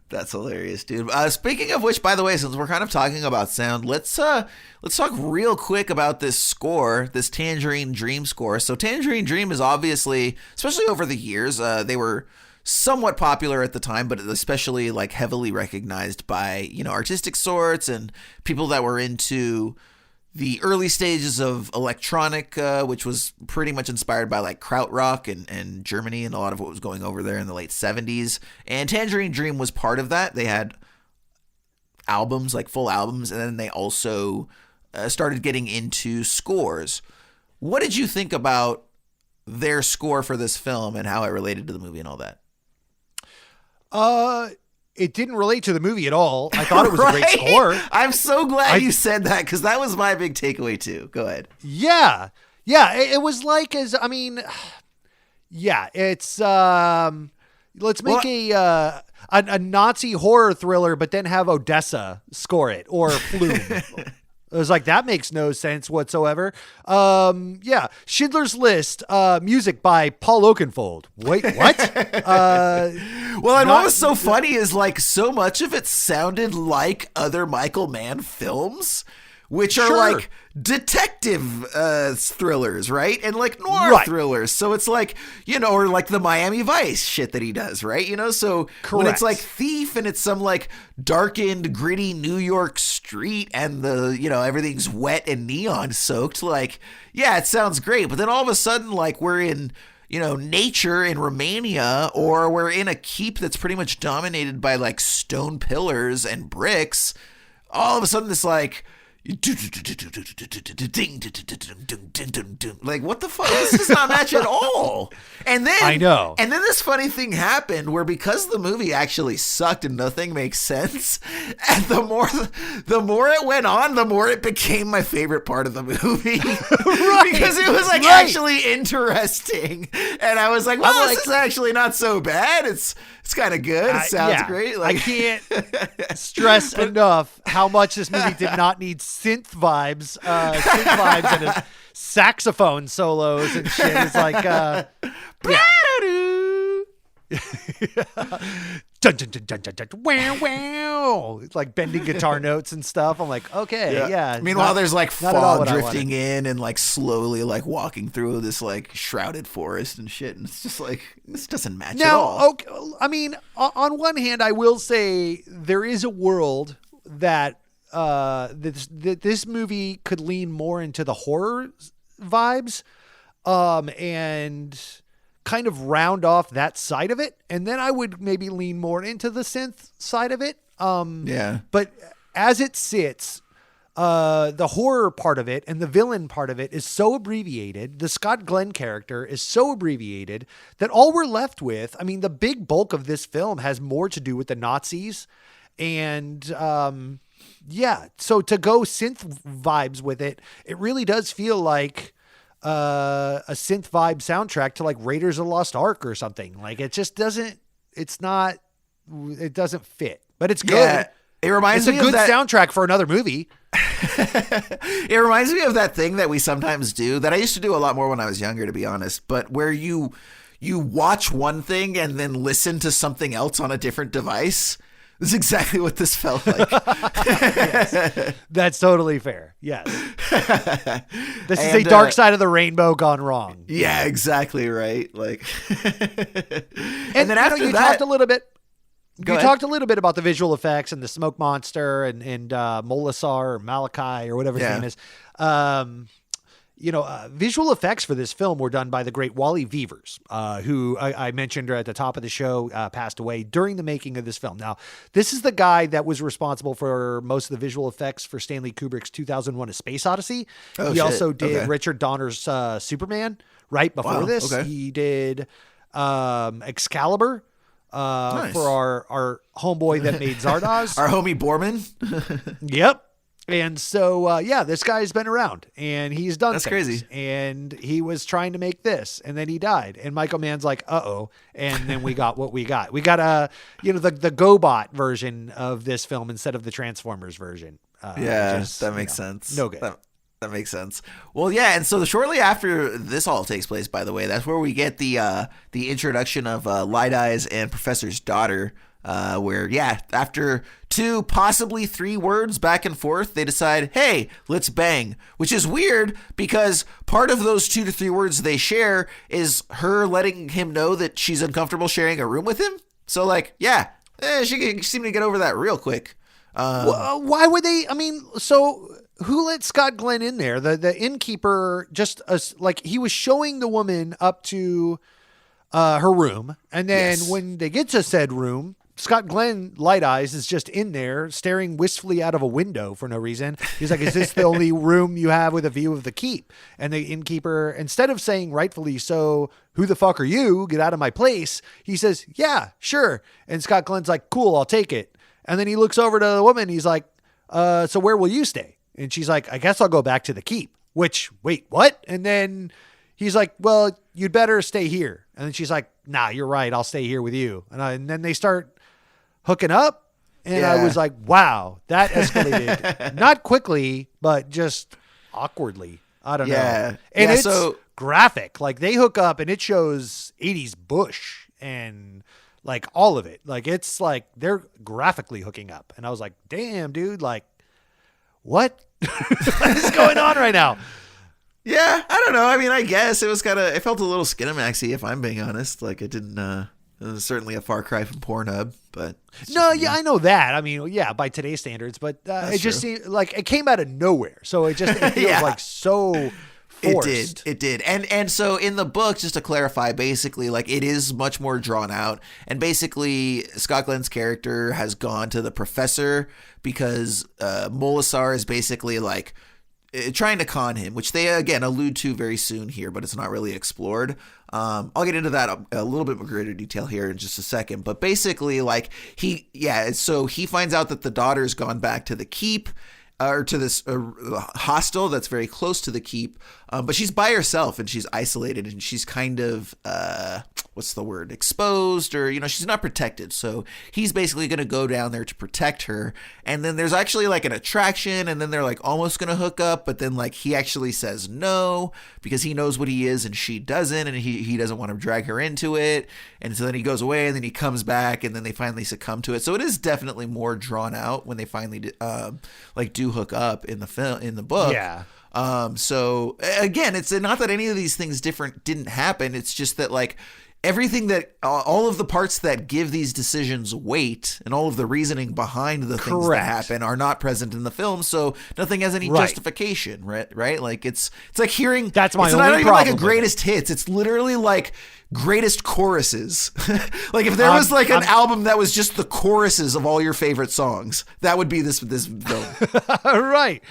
S1: That's hilarious, dude. Speaking of which, by the way, since we're kind of talking about sound, let's talk real quick about this score, this Tangerine Dream score. So Tangerine Dream is obviously, especially over the years, they were somewhat popular at the time, but especially heavily recognized by, artistic sorts and people that were into the early stages of electronic, which was pretty much inspired by krautrock and Germany and a lot of what was going over there in the late 70s. And Tangerine Dream was part of that. They had albums, full albums, and then they also started getting into scores. What did you think about their score for this film and how it related to the movie and all that?
S8: It didn't relate to the movie at all. I thought it was a great score.
S1: I'm so glad you said that, because that was my big takeaway too. Go ahead.
S8: Yeah. It was it's let's make a Nazi horror thriller, but then have Odessa score it, or Flume. I was like, that makes no sense whatsoever. Schindler's List, music by Paul Oakenfold. Wait, what?
S1: Well, and what was so funny is so much of it sounded like other Michael Mann films, which are detective thrillers, right? And noir thrillers. So it's or the Miami Vice shit that he does, right? So when it's Thief and it's some darkened, gritty New York street and the, everything's wet and neon soaked, it sounds great. But then all of a sudden, we're in, nature in Romania, or we're in a keep that's pretty much dominated by like stone pillars and bricks, all of a sudden this like like, what the fuck? This does not match at all. And then
S8: I know.
S1: And then this funny thing happened where, because the movie actually sucked and nothing makes sense, and the more it went on, the more it became my favorite part of the movie. Right. Because it was like actually interesting. And I was like, well, this is actually not so bad. It's kind of good. It sounds great. Like,
S8: I can't stress enough how much this movie did not need synth vibes and his saxophone solos and shit. It's like, dun, dun, dun, dun, dun, dun, wow, wow. It's like bending guitar notes and stuff. I'm like, okay, yeah.
S1: Meanwhile, there's like fog drifting in and like slowly like walking through this like shrouded forest and shit. And it's just like, this doesn't match at all.
S8: Okay, I mean, on one hand, I will say there is a world that this movie could lean more into the horror vibes, and kind of round off that side of it. And then I would maybe lean more into the synth side of it. But as it sits, the horror part of it and the villain part of it is so abbreviated. The Scott Glenn character is so abbreviated that all we're left with, I mean, the big bulk of this film has more to do with the Nazis. And, so to go synth vibes with it, it really does feel like a synth vibe soundtrack to like Raiders of the Lost Ark or something. Like, it just doesn't, it doesn't fit, but it's good.
S1: Yeah, it reminds me
S8: of
S1: that
S8: soundtrack for another movie.
S1: It reminds me of that thing that we sometimes do that I used to do a lot more when I was younger, to be honest, but where you watch one thing and then listen to something else on a different device. This is exactly what this felt like.
S8: Yes, that's totally fair. Yes. This is a dark side of the rainbow gone wrong.
S1: Yeah, exactly right. Like,
S8: and then after you talked a little bit. Talked a little bit about the visual effects and the smoke monster and Molasar or Malachi or whatever his name is. Visual effects for this film were done by the great Wally Weavers, who I mentioned at the top of the show, passed away during the making of this film. Now, this is the guy that was responsible for most of the visual effects for Stanley Kubrick's 2001: A Space Odyssey. He also did Richard Donner's Superman right before this. Okay. He did Excalibur. Nice. For our homeboy that made Zardoz.
S1: Our homie Borman.
S8: Yep. And so, this guy's been around and he's done
S1: That's
S8: things.
S1: crazy.
S8: And he was trying to make this and then he died. And Michael Mann's like, uh-oh. And then we got what we got. We got the GoBot version of this film instead of the Transformers version.
S1: That makes sense.
S8: No good.
S1: That makes sense. Well, yeah, and so shortly after this all takes place, by the way, that's where we get the introduction of Light Eyes and Professor's daughter, where, after 2, possibly 3 words back and forth, they decide, hey, let's bang, which is weird because part of those 2 to 3 words they share is her letting him know that she's uncomfortable sharing a room with him. So, like, she seemed to get over that real quick.
S8: Why would they? I mean, so who let Scott Glenn in there? The innkeeper he was showing the woman up to her room. And then when they get to said room, Scott Glenn, Light Eyes, is just in there staring wistfully out of a window for no reason. He's like, is this the only room you have with a view of the keep? And the innkeeper, instead of saying rightfully so, who the fuck are you? Get out of my place. He says, yeah, sure. And Scott Glenn's like, cool, I'll take it. And then he looks over to the woman. He's like, so where will you stay? And she's like, I guess I'll go back to the keep. Which, wait, what? And then he's like, well, you'd better stay here. And then she's like, nah, you're right. I'll stay here with you. And then they start hooking up. And I was like, wow, that escalated. Not quickly, but just awkwardly. I don't know. And it's graphic. Like, they hook up and it shows 80s bush and like all of it. Like, it's like they're graphically hooking up. And I was like, damn, dude, like, what? What is going on right now?
S1: Yeah, I don't know. I mean, I guess it felt a little Skinamaxy, if I'm being honest. Like, it didn't, it was certainly a far cry from Pornhub, but.
S8: I know that. I mean, by today's standards, but it just seemed like it came out of nowhere. So it feels like so forced.
S1: It did. And so in the book, just to clarify, basically, like, it is much more drawn out. And basically, Scott Glenn's character has gone to the professor because Molasar is basically like trying to con him, which they again allude to very soon here, but it's not really explored. I'll get into that a little bit more greater detail here in just a second. But basically, like, so he finds out that the daughter's gone back to the keep, or to this hostel that's very close to the keep, but she's by herself and she's isolated and she's kind of what's the word, exposed, or she's not protected. So he's basically going to go down there to protect her, and then there's actually like an attraction, and then they're like almost going to hook up, but then like he actually says no because he knows what he is and she doesn't, and he doesn't want to drag her into it. And so then he goes away and then he comes back and then they finally succumb to it. So it is definitely more drawn out when they finally do hook up in the book.
S8: Yeah.
S1: So again, it's not that any of these things didn't happen. It's just that, like, everything that all of the parts that give these decisions weight and all of the reasoning behind the things that happen are not present in the film. So nothing has any justification, right? Like it's like hearing,
S8: that's my
S1: it's
S8: only
S1: not even
S8: problem
S1: like a greatest hits. It's literally like greatest choruses. Like if there was like an album that was just the choruses of all your favorite songs, that would be this film.
S8: Right.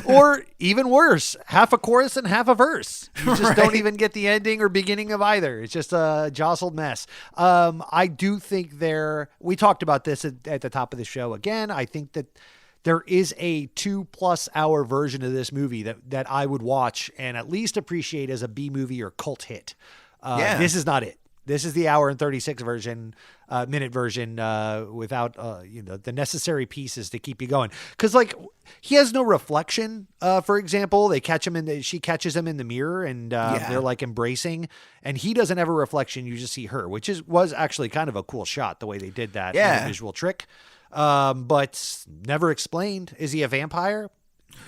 S8: Or even worse, half a chorus and half a verse. You just don't even get the ending or beginning of either. It's just a jostled mess. I do think we talked about this at the top of the show. Again, I think that there is a 2+ hour version of this movie that I would watch and at least appreciate as a B movie or cult hit. This is not it. This is the hour and 36 minute version without the necessary pieces to keep you going. Because like he has no reflection. For example, she catches him in the mirror and they're like embracing, and he doesn't have a reflection. You just see her, which was actually kind of a cool shot the way they did that visual trick. But never explained. Is he a vampire?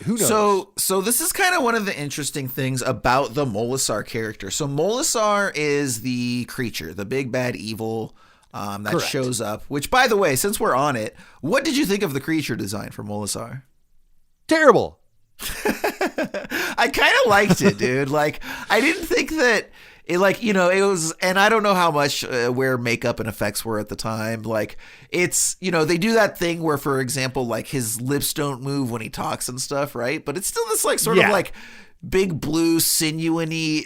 S8: Who knows?
S1: So this is kind of one of the interesting things about the Molasar character. So Molasar is the creature, the big bad evil that shows up. Which, by the way, since we're on it, what did you think of the creature design for Molasar?
S8: Terrible.
S1: I kind of liked it, dude. Like, I didn't think that it, like, it was, and I don't know how much where makeup and effects were at the time. Like, it's, they do that thing where, for example, like his lips don't move when he talks and stuff, right? But it's still this like sort of like big blue sinewy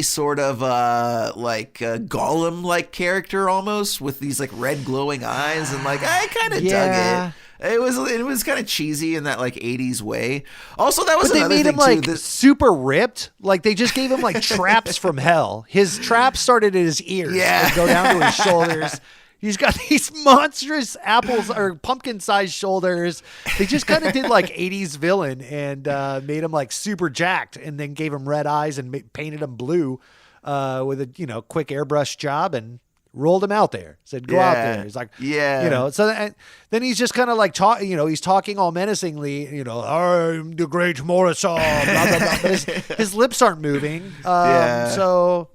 S1: sort of like Gollum like character almost, with these like red glowing eyes, and like I kind of dug it. It was kind of cheesy in that like 80s way. Also, that was
S8: another thing too. But they made him like super ripped. Like they just gave him like traps from hell. His traps started at his ears and go down to his shoulders. He's got these monstrous apples or pumpkin-sized shoulders. They just kind of did like 80s villain and made him like super jacked, and then gave him red eyes and painted him blue with a quick airbrush job, and rolled him out there. Said, go out there. He's like, so then he's just kind of like he's talking all menacingly, I'm the great Molasar, blah, blah, blah. But his lips aren't moving. So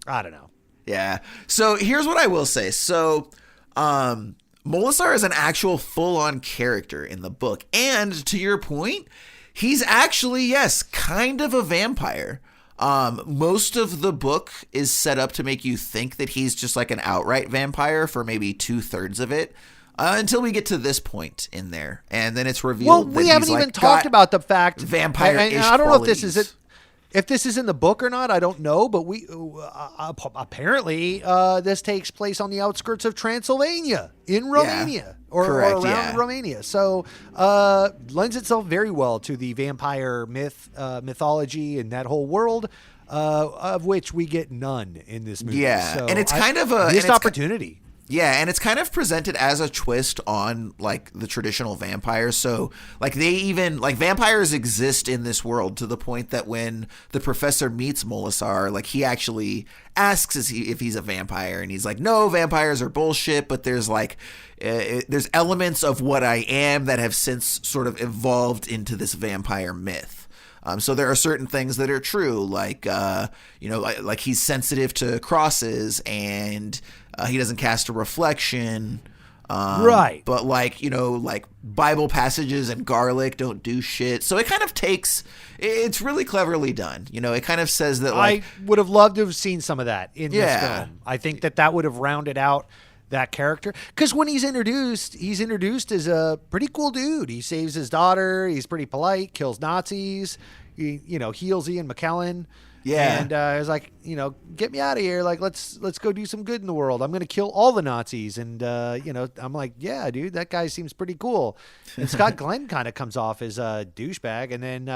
S8: I don't know.
S1: Yeah. So here's what I will say. So, Molasar is an actual full-on character in the book. And to your point, he's actually, yes, kind of a vampire. Most of the book is set up to make you think that he's just like an outright vampire for maybe 2/3 of it. Until we get to this point in there. And then it's revealed
S8: well,
S1: that
S8: we haven't even talked about the fact
S1: vampire-ish
S8: I don't know if this
S1: qualities.
S8: is it. If this is in the book or not, I don't know, but we apparently this takes place on the outskirts of Transylvania in Romania or around Romania. So lends itself very well to the vampire mythology and that whole world, of which we get none in this movie.
S1: Yeah,
S8: so
S1: and it's kind of a
S8: missed opportunity.
S1: Yeah, and it's kind of presented as a twist on like the traditional vampires. So like they even like vampires exist in this world to the point that when the professor meets Molasar, like he actually asks if he's a vampire, and he's like, no, vampires are bullshit, but there's like there's elements of what I am that have since sort of evolved into this vampire myth. So there are certain things that are true, like like he's sensitive to crosses, and he doesn't cast a reflection.
S8: Right.
S1: But like, like Bible passages and garlic don't do shit. So it kind of it's really cleverly done. It kind of says that like,
S8: I would have loved to have seen some of that in this
S1: Yeah.
S8: film. I think that would have rounded out that character. Because when he's introduced as a pretty cool dude. He saves his daughter. He's pretty polite, kills Nazis, he, heals Ian McKellen.
S1: Yeah.
S8: And I was like, get me out of here. Like, let's go do some good in the world. I'm going to kill all the Nazis. And, I'm like, yeah, dude, that guy seems pretty cool. And Scott Glenn kind of comes off as a douchebag. And then,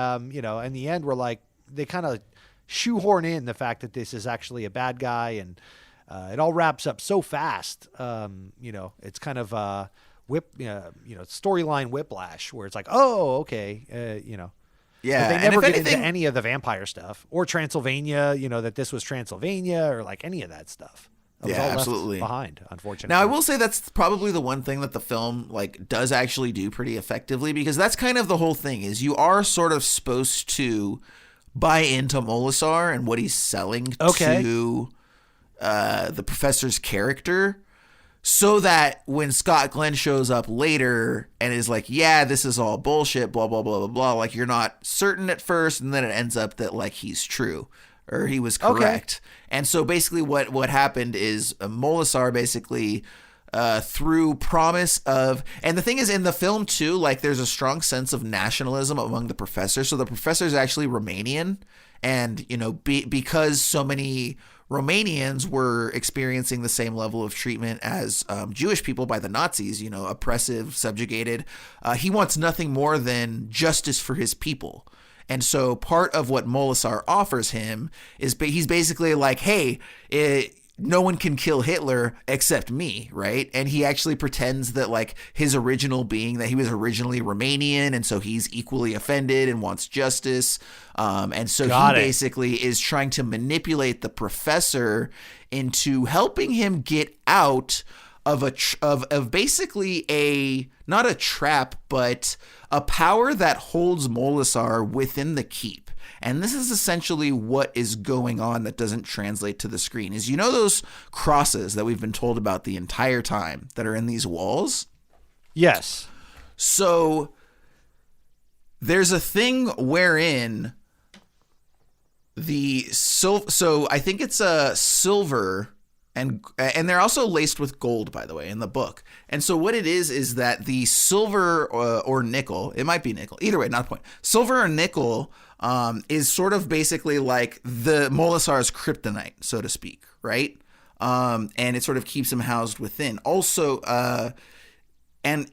S8: in the end, we're like, they kind of shoehorn in the fact that this is actually a bad guy. And it all wraps up so fast. It's kind of storyline whiplash where it's like, oh, okay,
S1: yeah.
S8: But they
S1: and
S8: never
S1: if
S8: get
S1: anything,
S8: into any of the vampire stuff or Transylvania, that this was Transylvania or like any of that stuff. That was all left
S1: absolutely
S8: behind, unfortunately.
S1: Now, I will say that's probably the one thing that the film like does actually do pretty effectively, because that's kind of the whole thing is you are sort of supposed to buy into Molasar and what he's selling to the professor's character, so that when Scott Glenn shows up later and is like, yeah, this is all bullshit, blah, blah, blah, blah, blah, like you're not certain at first, and then it ends up that like he's true or he was correct. And so basically what happened is Molasar basically through promise of, and the thing is in the film too, like there's a strong sense of nationalism among the professor. So the professor is actually Romanian, and because so many Romanians were experiencing the same level of treatment as Jewish people by the Nazis, oppressive, subjugated. He wants nothing more than justice for his people. And so part of what Molasar offers him is he's basically like, hey, no one can kill Hitler except me, right? And he actually pretends that like his original being, that he was originally Romanian, and so he's equally offended and wants justice. And so basically is trying to manipulate the professor into helping him get out of of basically not a trap, but a power that holds Molasar within the keep. And this is essentially what is going on that doesn't translate to the screen. Is those crosses that we've been told about the entire time that are in these walls?
S8: Yes.
S1: So there's a thing wherein so I think it's a silver, and they're also laced with gold, by the way, in the book. And so what it is that the silver or nickel, it might be nickel, either way, not the point. Silver or nickel is sort of basically like the Molasar's kryptonite, so to speak, right? And it sort of keeps him housed within. Also, and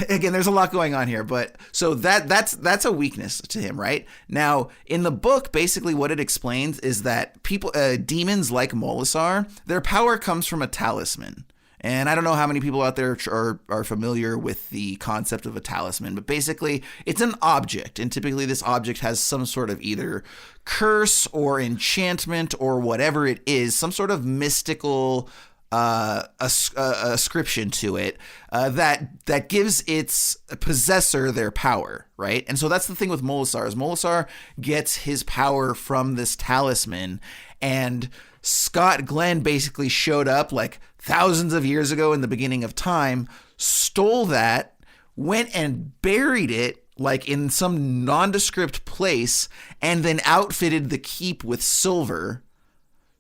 S1: again, there's a lot going on here, but so that's a weakness to him, right? Now, in the book, basically what it explains is that people, demons like Molasar, their power comes from a talisman. And I don't know how many people out there are familiar with the concept of a talisman, but basically it's an object, and typically this object has some sort of either curse or enchantment or whatever it is, some sort of mystical ascription to it that gives its possessor their power, right? And so that's the thing with Molasar, is Molasar gets his power from this talisman, and Scott Glenn basically showed up like thousands of years ago in the beginning of time, stole that, went and buried it like in some nondescript place, and then outfitted the keep with silver,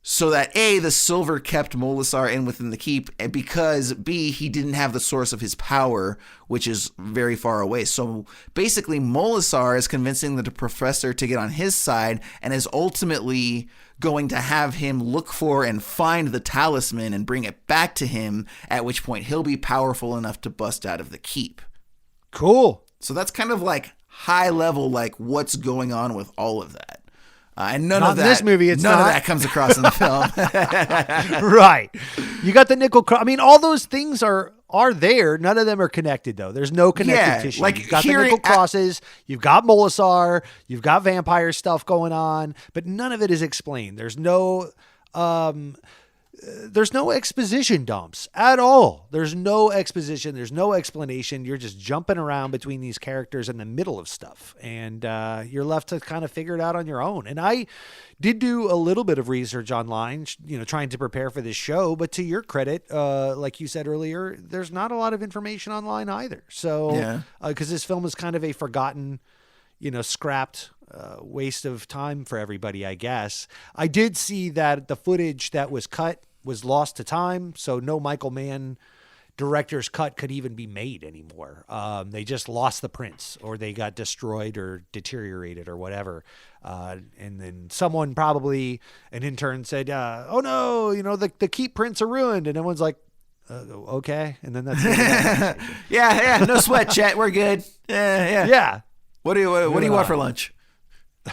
S1: so that A, the silver kept Molasar in within the keep, and because B, he didn't have the source of his power, which is very far away. So basically Molasar is convincing the professor to get on his side, and is ultimately going to have him look for and find the talisman and bring it back to him, at which point he'll be powerful enough to bust out of the keep.
S8: Cool.
S1: So that's kind of like high level, like what's going on with all of that. And none of that,
S8: in this movie, it's
S1: none
S8: not.
S1: of that comes across in the film.
S8: Right. You got the nickel. I mean, all those things are there. None of them are connected, though. There's no connective tissue.
S1: Like
S8: you've got the nickel crosses. You've got Molasar. You've got vampire stuff going on, but none of it is explained. There's no there's no exposition dumps at all. There's no exposition. There's no explanation. You're just jumping around between these characters in the middle of stuff. And you're left to kind of figure it out on your own. And I did do a little bit of research online, trying to prepare for this show. But to your credit, like you said earlier, there's not a lot of information online either. So, because this film is kind of a forgotten, scrapped waste of time for everybody, I guess. I did see that the footage that was cut was lost to time, so no Michael Mann director's cut could even be made anymore. They just lost the prints, or they got destroyed or deteriorated or whatever. And then someone, probably an intern, said, oh no, the keep prints are ruined. And everyone's like, okay. And then that's it.
S1: Yeah, no sweat, Chet. We're good. Yeah. What do you want for lunch?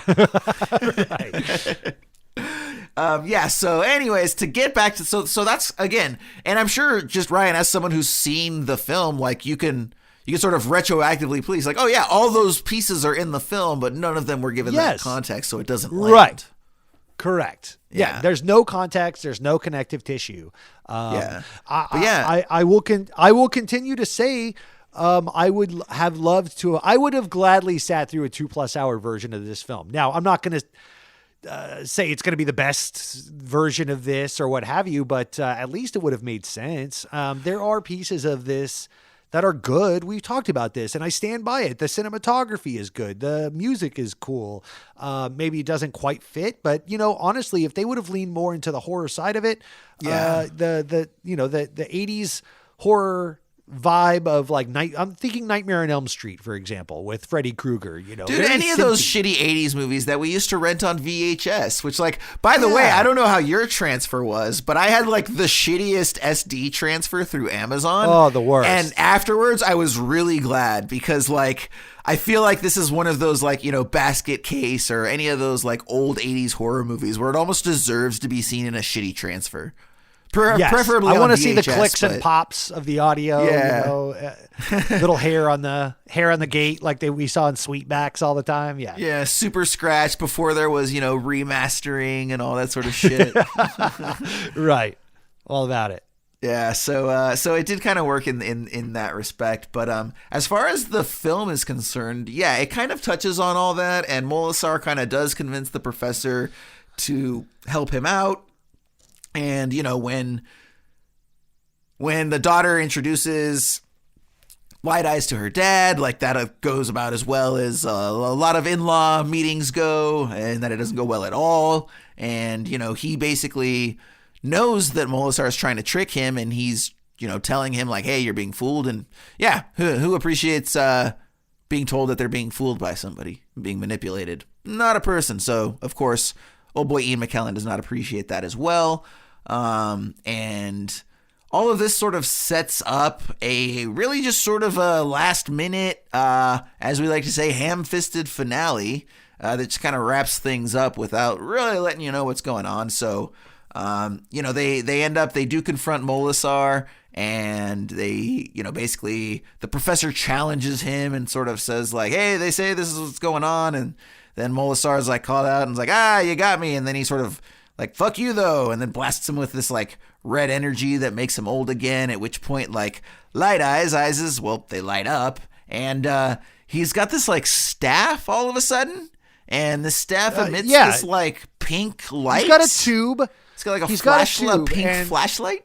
S8: Right.
S1: So anyways, to get back to, so that's, again, and I'm sure just Ryan, as someone who's seen the film, like you can sort of retroactively please, like, oh yeah, all those pieces are in the film, but none of them were given that context, so it doesn't land.
S8: Right. Correct. Yeah. There's no context. There's no connective tissue. I will continue to say, I would have gladly sat through a 2+ hour version of this film. Now, I'm not going to say it's going to be the best version of this or what have you, but at least it would have made sense. There are pieces of this that are good. We've talked about this, and I stand by it. The cinematography is good. The music is cool. Maybe it doesn't quite fit, but honestly, if they would have leaned more into the horror side of it, the 80s horror vibe of like I'm thinking Nightmare on Elm Street, for example, with Freddy Krueger,
S1: dude, any of those shitty 80s movies that we used to rent on VHS, which, like, by the way, I don't know how your transfer was, but I had like the shittiest SD transfer through Amazon.
S8: Oh, the worst.
S1: And afterwards I was really glad, because like I feel like this is one of those, like, Basket Case or any of those like old 80s horror movies where it almost deserves to be seen in a shitty transfer. Preferably
S8: I want to
S1: VHS,
S8: see the clicks and pops of the audio. Little hair on the gate, like we saw in Sweetbacks all the time.
S1: Yeah, super scratch before there was remastering and all that sort of shit.
S8: Right, all about it.
S1: Yeah, so it did kind of work in that respect, but as far as the film is concerned, it kind of touches on all that, and Molasar kind of does convince the professor to help him out. And, when the daughter introduces Light Eyes to her dad, like, that goes about as well as a lot of in-law meetings go, and that it doesn't go well at all. And, he basically knows that Molasar is trying to trick him, and he's, telling him, like, hey, you're being fooled. And who appreciates being told that they're being fooled by somebody, being manipulated? Not a person. So, of course, old boy Ian McKellen does not appreciate that as well. And all of this sort of sets up a really just sort of a last minute, as we like to say, ham-fisted finale that just kind of wraps things up without really letting you know what's going on. So, they do confront Molasar, and they, basically the professor challenges him and sort of says like, hey, they say this is what's going on. And then Molasar is like called out and is like, you got me. And then he sort of like, fuck you though, and then blasts him with this like red energy that makes him old again, at which point like Light Eyes, they light up, and he's got this like staff all of a sudden, and the staff emits this like pink light.
S8: He's got a tube.
S1: It's got like a pink flashlight.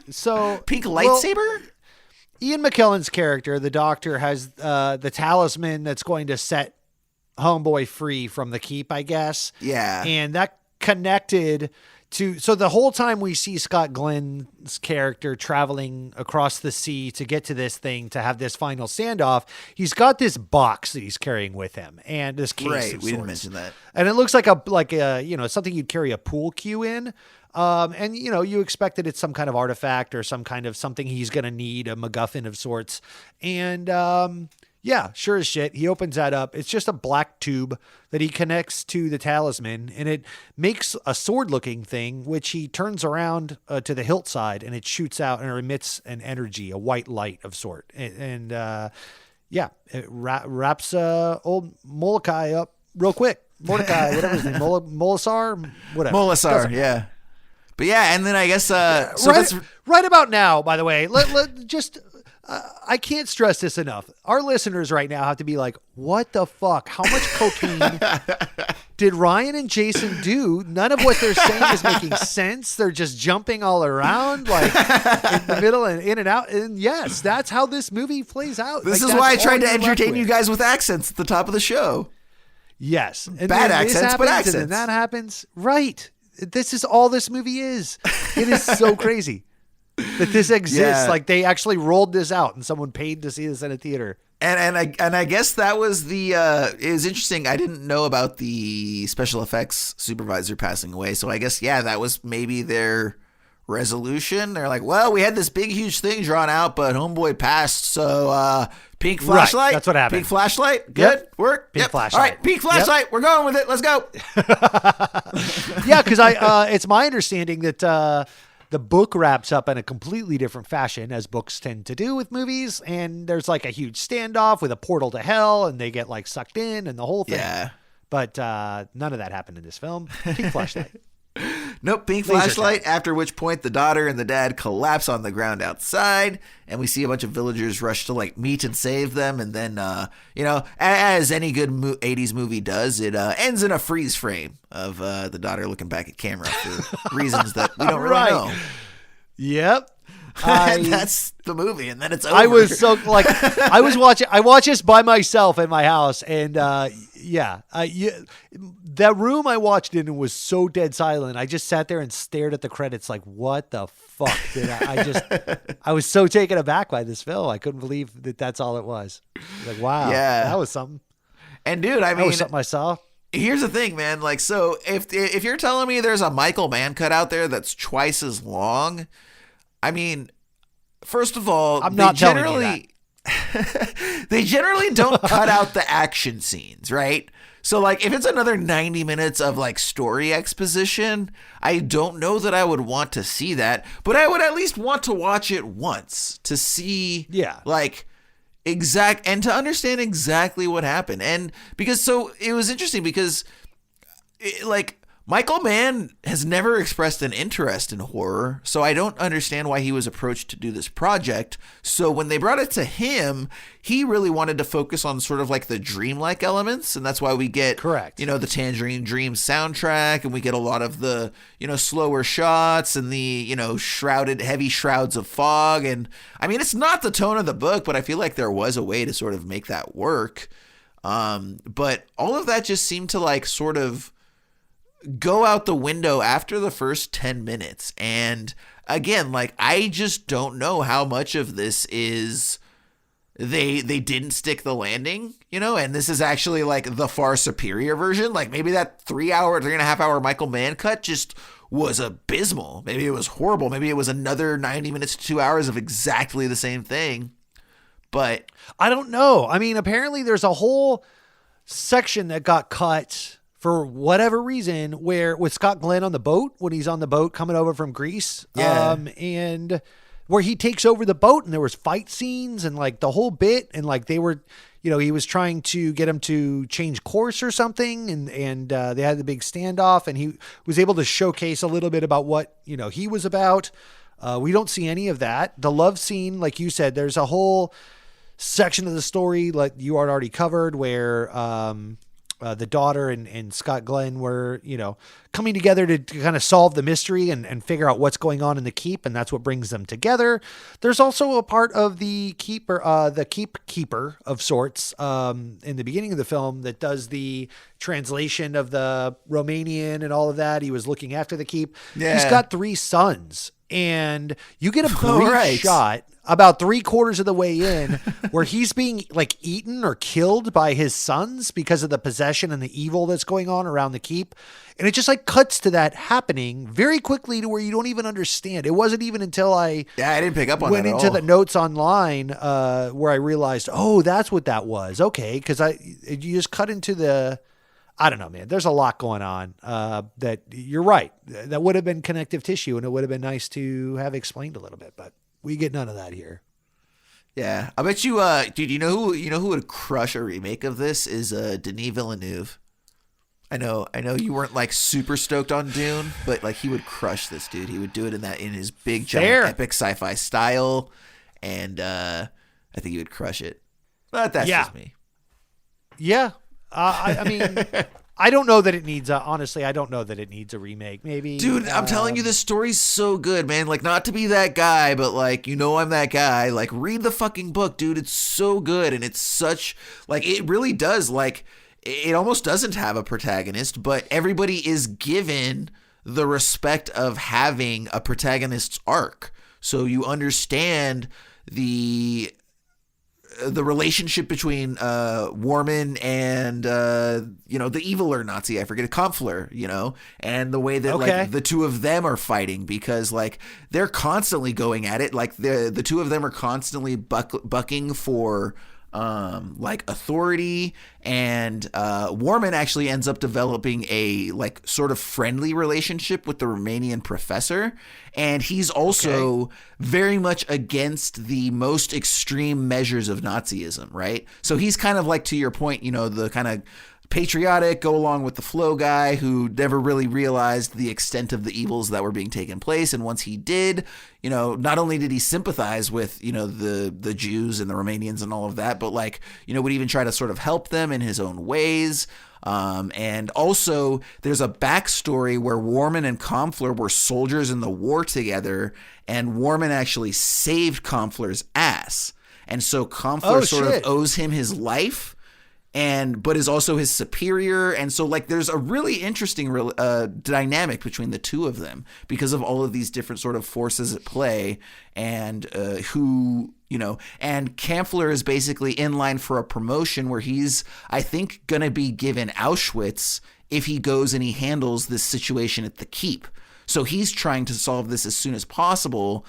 S8: So
S1: pink lightsaber?
S8: Ian McKellen's character, the doctor, has the talisman that's going to set Homeboy free from the keep, I guess.
S1: Yeah.
S8: And that connected to, so the whole time we see Scott Glenn's character traveling across the sea to get to this thing, to have this final standoff, he's got this box that he's carrying with him, and this case.
S1: Right, we didn't mention that.
S8: And it looks like a something you'd carry a pool cue in. And you expect that it's some kind of artifact or some kind of something he's going to need, a MacGuffin of sorts. And, sure as shit, he opens that up. It's just a black tube that he connects to the talisman, and it makes a sword-looking thing, which he turns around to the hilt side, and it shoots out and emits an energy, a white light of sort. And it wraps old Molokai up real quick. Mordecai, whatever his name, Molasar, whatever.
S1: Molasar, yeah. But yeah, and then I guess so
S8: right about now, by the way, I can't stress this enough. Our listeners right now have to be like, what the fuck? How much cocaine did Ryan and Jason do? None of what they're saying is making sense. They're just jumping all around like in the middle and in and out. And yes, that's how this movie plays out.
S1: This is why I tried to entertain you guys with accents at the top of the show.
S8: Yes. And
S1: bad accents, but accents.
S8: And then that happens. Right. This is all this movie is. It is so crazy that this exists.
S1: Yeah.
S8: Like they actually rolled this out and someone paid to see this in a theater.
S1: And I guess that was it was interesting. I didn't know about the special effects supervisor passing away. So I guess, yeah, that was maybe their resolution. They're like, well, we had this big, huge thing drawn out, but homeboy passed. So pink flashlight.
S8: Right, that's what happened.
S1: Pink flashlight. Good work.
S8: Pink flashlight.
S1: All right, pink flashlight. Yep. We're going with it. Let's go.
S8: Yeah, because it's my understanding that the book wraps up in a completely different fashion, as books tend to do with movies. And there's like a huge standoff with a portal to hell, and they get like sucked in and the whole thing.
S1: Yeah.
S8: But none of that happened in this film. Pink flashlight.
S1: Nope, pink flashlight, after which point the daughter and the dad collapse on the ground outside, and we see a bunch of villagers rush to like meet and save them, and then, as any good 80s movie does, it ends in a freeze frame of the daughter looking back at camera for reasons that we don't really know.
S8: Yep.
S1: And that's the movie, and then it's over.
S8: I was so like, I watched this by myself in my house, and that room I watched in was so dead silent. I just sat there and stared at the credits, like, what the fuck did I was so taken aback by this film. I couldn't believe that that's all it was. Like, wow, that was something.
S1: And dude, I mean,
S8: that was something I saw.
S1: Here's the thing, man. Like, so if you're telling me there's a Michael Mann cut out there that's twice as long, I mean, first of all,
S8: I'm not telling you that.
S1: They generally don't cut out the action scenes, right? So, like, if it's another 90 minutes of, like, story exposition, I don't know that I would want to see that, but I would at least want to watch it once to see, like, and to understand exactly what happened. And because, so, it was interesting because, Michael Mann has never expressed an interest in horror, so I don't understand why he was approached to do this project. So when they brought it to him, he really wanted to focus on sort of like the dreamlike elements, and that's why we get, the Tangerine Dream soundtrack, and we get a lot of the, slower shots and the, heavy shrouds of fog. And I mean, it's not the tone of the book, but I feel like there was a way to sort of make that work. But all of that just seemed to like sort of go out the window after the first 10 minutes. And again, like, I just don't know how much of this is they didn't stick the landing, and this is actually like the far superior version. Like maybe that 3.5 hour Michael Mann cut just was abysmal. Maybe it was horrible. Maybe it was another 90 minutes to 2 hours of exactly the same thing. But
S8: I don't know. I mean, apparently there's a whole section that got cut for whatever reason, where with Scott Glenn on the boat, when he's on the boat coming over from Greece, and where he takes over the boat, and there was fight scenes and like the whole bit, and like they were, he was trying to get him to change course or something, and they had the big standoff, and he was able to showcase a little bit about what he was about. We don't see any of that. The love scene, like you said, there's a whole section of the story like you had already covered where the daughter and Scott Glenn were, coming together to kind of solve the mystery and figure out what's going on in the keep. And that's what brings them together. There's also a part of the keeper of sorts, in the beginning of the film that does the translation of the Romanian and all of that. He was looking after the keep. Yeah. He's got 3 sons, and you get a brief shot about 3/4 of the way in where he's being like eaten or killed by his sons because of the possession and the evil that's going on around the keep. And it just like cuts to that happening very quickly to where you don't even understand. It wasn't even until I
S1: didn't pick up on
S8: went
S1: that at
S8: into
S1: all.
S8: The notes online where I realized, oh, that's what that was. Okay. Cause you just cut into I don't know, man. There's a lot going on that you're right. That would have been connective tissue, and it would have been nice to have explained a little bit, but we get none of that here.
S1: Yeah, I bet you, dude. You know who would crush a remake of this is Denis Villeneuve. I know you weren't like super stoked on Dune, but like he would crush this, dude. He would do it in his big giant epic sci-fi style, and I think he would crush it. But that's just me.
S8: Yeah, I mean, I don't know that it needs honestly, I don't know that it needs a remake. Maybe,
S1: dude. I'm telling you, this story's so good, man. Like, not to be that guy, but like, I'm that guy. Like, read the fucking book, dude. It's so good, and it's such like it really does like. It almost doesn't have a protagonist, but everybody is given the respect of having a protagonist's arc. So you understand the relationship between Warman and the eviler Nazi, I forget, Kampfler, and the way that like the two of them are fighting, because like they're constantly going at it. Like the two of them are constantly bucking for like authority, and Warman actually ends up developing a like sort of friendly relationship with the Romanian professor, and he's also very much against the most extreme measures of Nazism, right? So he's kind of like, to your point, the kind of patriotic, go along with the flow guy who never really realized the extent of the evils that were being taken place. And once he did, not only did he sympathize with, the Jews and the Romanians and all of that, but like, would even try to sort of help them in his own ways. And also there's a backstory where Warman and Kampfler were soldiers in the war together, and Warman actually saved Kampfler's ass. And so Kampfler sort of owes him his life, but is also his superior. And so like there's a really interesting dynamic between the two of them because of all of these different sort of forces at play, and and Kampfler is basically in line for a promotion where he's, I think, going to be given Auschwitz if he goes and he handles this situation at the Keep. So he's trying to solve this as soon as possible,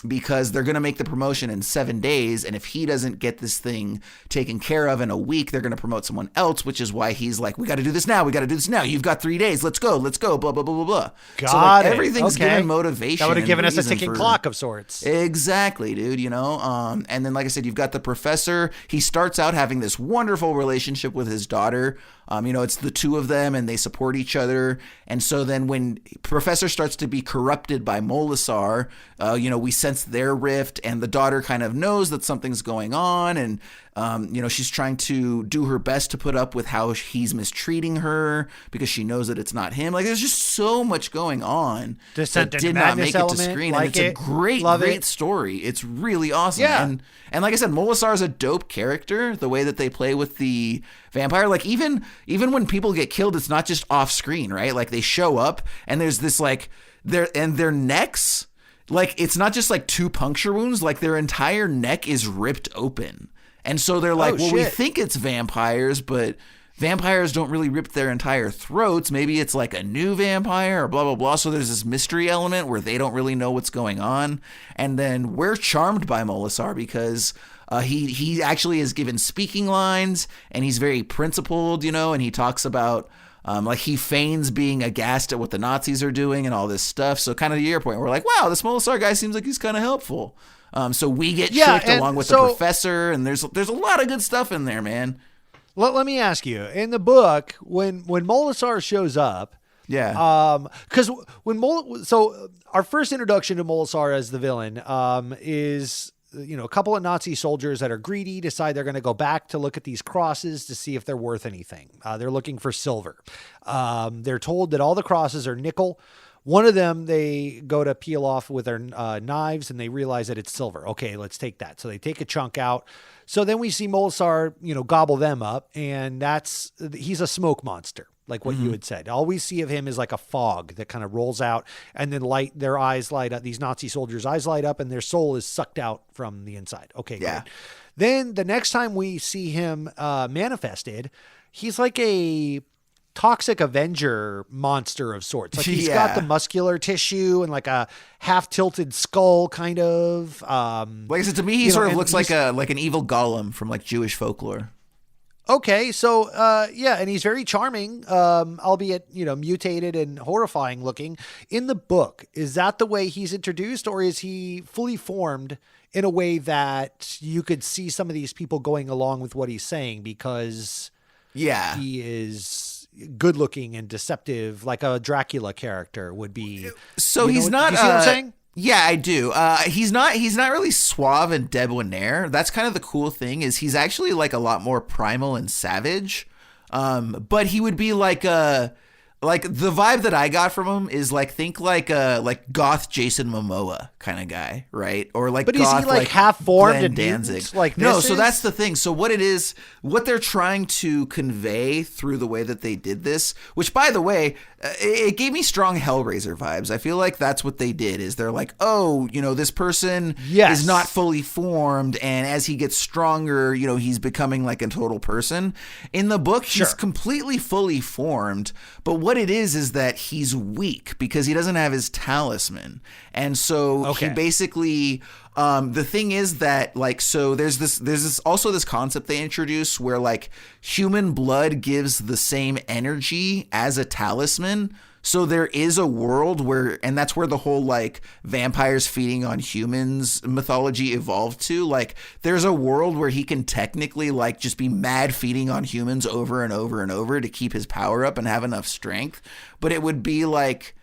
S1: because they're going to make the promotion in 7 days. And if he doesn't get this thing taken care of in a week, they're going to promote someone else, which is why he's like, we got to do this now. We got to do this now. You've got 3 days. Let's go. Blah, blah, blah, blah, blah.
S8: Got it.
S1: Everything's given motivation.
S8: That would have given us a ticking clock of sorts.
S1: Exactly, dude, and then, like I said, you've got the professor. He starts out having this wonderful relationship with his daughter. It's the two of them, and they support each other. And so then when Professor starts to be corrupted by Molasar, we sense their rift, and the daughter kind of knows that something's going on, and she's trying to do her best to put up with how he's mistreating her because she knows that it's not him. Like, there's just so much going on that did not make it to screen, and it's a great story. It's really awesome.
S8: Yeah.
S1: And like I said, Molasar is a dope character. The way that they play with the vampire, like even when people get killed, it's not just off screen, right? Like they show up, and there's this like their necks. Like, it's not just like 2 puncture wounds, like their entire neck is ripped open. And so they're like, we think it's vampires, but vampires don't really rip their entire throats. Maybe it's like a new vampire or blah, blah, blah. So there's this mystery element where they don't really know what's going on. And then we're charmed by Molasar because he actually is given speaking lines, and he's very principled, and he talks about like he feigns being aghast at what the Nazis are doing and all this stuff. So kind of to your point, we're like, wow, this Molasar guy seems like he's kind of helpful. So we get tricked along with the professor, and there's a lot of good stuff in there, man.
S8: Let me ask you, in the book, when Molasar shows up, because so our first introduction to Molasar as the villain is a couple of Nazi soldiers that are greedy decide they're going to go back to look at these crosses to see if they're worth anything. They're looking for silver. They're told that all the crosses are nickel. One of them, they go to peel off with their knives, and they realize that it's silver. Okay, let's take that. So they take a chunk out. So then we see Molasar, gobble them up, and he's a smoke monster, like what you had said. All we see of him is like a fog that kind of rolls out, and then their eyes light up. These Nazi soldiers' eyes light up, and their soul is sucked out from the inside. Okay, yeah. Great. Then the next time we see him manifested, he's like a toxic Avenger monster of sorts. Like he's got the muscular tissue and like a half tilted skull kind of.
S1: Like I said, to me, he sort of looks like an evil golem from like Jewish folklore.
S8: Okay, so and he's very charming, albeit mutated and horrifying looking. In the book, is that the way he's introduced, or is he fully formed in a way that you could see some of these people going along with what he's saying because he is good looking and deceptive, like a Dracula character would be.
S1: So he's not.
S8: You see what I'm saying?
S1: Yeah, I do. He's not really suave and debonair. That's kind of the cool thing, is he's actually like a lot more primal and savage. But he would be like the vibe that I got from him is think like goth Jason Momoa kind of guy, right? Or like,
S8: but
S1: goth,
S8: is he like half formed
S1: Glenn
S8: and
S1: Danzig?
S8: Like
S1: no,
S8: this
S1: so
S8: is?
S1: that's the thing. So what they're trying to convey through the way that they did this, which by the way, it gave me strong Hellraiser vibes. I feel like that's what they did. Is they're like, oh, this person is not fully formed, and as he gets stronger, he's becoming like a total person. In the book, he's completely fully formed, but what it is that he's weak because he doesn't have his talisman. And so he basically, the thing is that so there's this also this concept they introduce where human blood gives the same energy as a talisman. So there is a world where, and that's where the whole vampires feeding on humans mythology evolved to. There's a world where he can technically just be mad feeding on humans over and over and over to keep his power up and have enough strength. But it would be like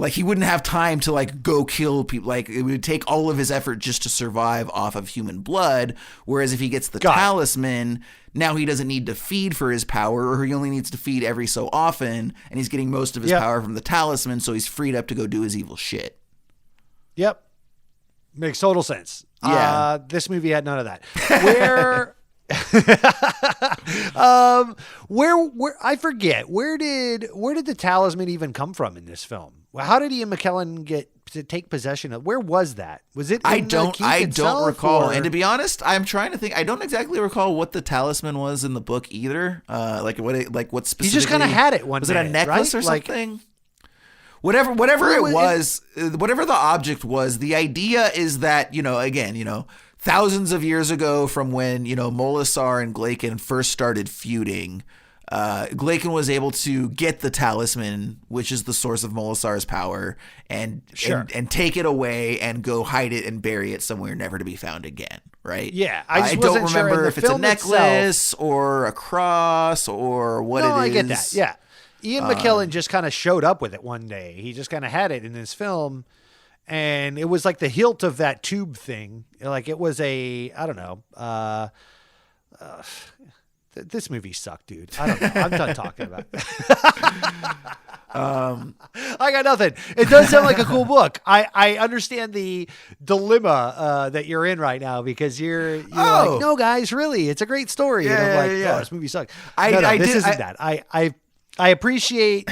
S1: he wouldn't have time to go kill people. It would take all of his effort just to survive off of human blood. Whereas if he gets the talisman, now he doesn't need to feed for his power, or he only needs to feed every so often, and he's getting most of his power from the talisman, so he's freed up to go do his evil shit.
S8: Yep. Makes total sense.
S1: Yeah.
S8: This movie had none of that. Where I forget, where did the talisman even come from in this film? How did Ian McKellen get to take possession of? Where was that? Was it?
S1: I don't recall. And to be honest, I'm trying to think. I don't exactly recall what the talisman was in the book either. What specifically?
S8: He just kind of had it one day.
S1: Was it a necklace or something? Whatever it was, whatever the object was, the idea is that, thousands of years ago from when, Molasar and Glaken first started feuding, Glaken was able to get the talisman, which is the source of Molasar's power, and take it away and go hide it and bury it somewhere never to be found again, right?
S8: Yeah,
S1: I don't remember if it's a necklace or a cross or what it is.
S8: No, I get that, yeah. Ian McKellen just kind of showed up with it one day. He just kind of had it in this film, and it was like the hilt of that tube thing. It was I don't know. This movie sucked, dude. I don't know. I'm done talking about it. I got nothing. It does sound like a cool book. I understand the dilemma that you're in right now, because you're like, no, guys, really, it's a great story. And I'm like, oh, this movie sucks. This isn't that. I appreciate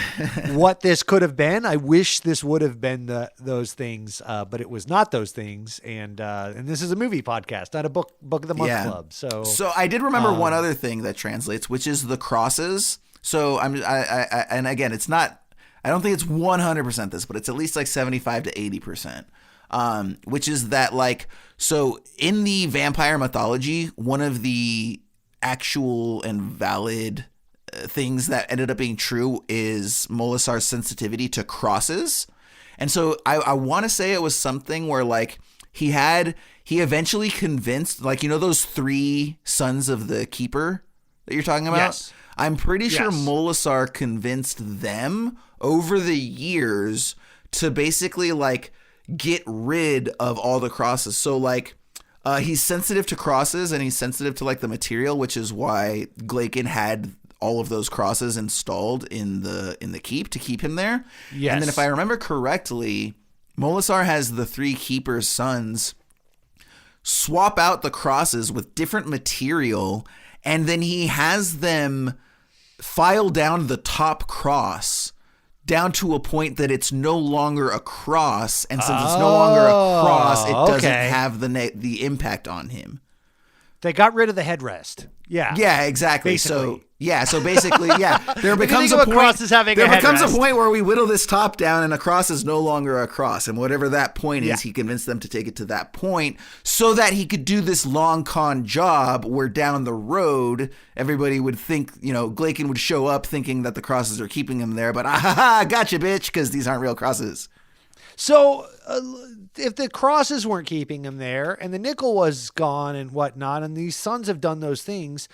S8: what this could have been. I wish this would have been those things, but it was not those things. And this is a movie podcast, not a book of the month club. So
S1: I did remember one other thing that translates, which is the crosses. So and again, it's not. I don't think it's 100% this, but it's at least 75 to 80%. Which is that so in the vampire mythology, one of the actual and valid things that ended up being true is Molasar's sensitivity to crosses. And so I want to say it was something where he eventually convinced, those 3 sons of the keeper that you're talking about.
S8: Yes.
S1: I'm pretty sure Molasar convinced them over the years to basically get rid of all the crosses. So he's sensitive to crosses, and he's sensitive to the material, which is why Glaken had all of those crosses installed in the keep to keep him there.
S8: Yes.
S1: And then if I remember correctly, Molasar has the 3 keepers' sons swap out the crosses with different material, and then he has them file down the top cross down to a point that it's no longer a cross, and since it's no longer a cross, it doesn't have the impact on him.
S8: They got rid of the headrest. Yeah.
S1: Yeah, exactly.
S8: Basically.
S1: So basically, there becomes a point.
S8: There
S1: becomes a point where we whittle this top down, and a cross is no longer a cross. And whatever that point is, he convinced them to take it to that point so that he could do this long con job where down the road, everybody would think, Glaken would show up thinking that the crosses are keeping him there. But gotcha, bitch, because these aren't real crosses.
S8: So if the crosses weren't keeping him there, and the nickel was gone and whatnot, and these sons have done those things,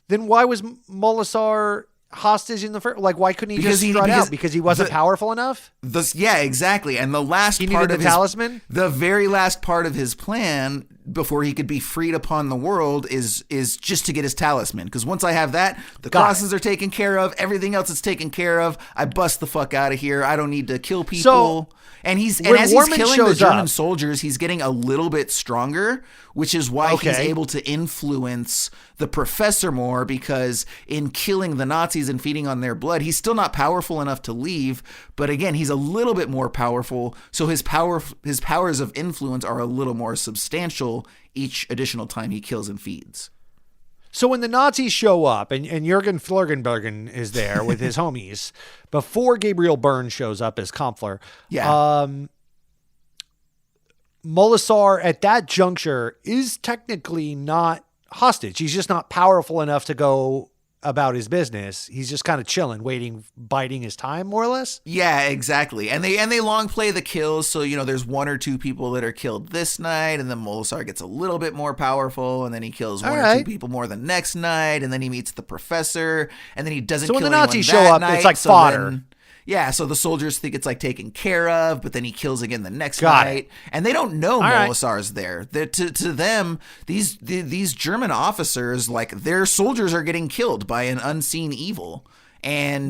S8: then why was Molasar hostage in the first? Like, why couldn't he
S1: Because
S8: just strut out? Because he wasn't powerful enough?
S1: Yeah, exactly. And the last
S8: He
S1: part
S8: needed
S1: of
S8: the talisman?
S1: the very last part of his plan before he could be freed upon the world is just to get his talisman. Because once I have that, the crosses are taken care of. Everything else is taken care of. I bust the fuck out of here. I don't need to kill people.
S8: So,
S1: and as
S8: when
S1: he's
S8: Warman
S1: killing the
S8: shows
S1: German
S8: up-
S1: soldiers, he's getting a little bit stronger, which is why he's able to influence the professor more, because in killing the Nazis and feeding on their blood, he's still not powerful enough to leave. But again, he's a little bit more powerful. So his powers of influence are a little more substantial each additional time he kills and feeds.
S8: So when the Nazis show up and Jürgen Flurgenbergen is there with his homies, before Gabriel Byrne shows up as Kampfler, Molisar at that juncture is technically not hostage. He's just not powerful enough to go about his business. He's just kind of chilling, waiting, biding his time, more or less.
S1: Yeah, exactly. And they long play the kills. So, there's one or two people that are killed this night, and then Molisar gets a little bit more powerful, and then he kills one or two people more the next night, and then he meets the professor, and then he doesn't kill anyone that night. So when the Nazis show up,
S8: it's like fodder.
S1: So the soldiers think it's like taken care of, but then he kills again the next night, and they don't know Molisar's there. To them, these German officers, like, their soldiers are getting killed by an unseen evil, and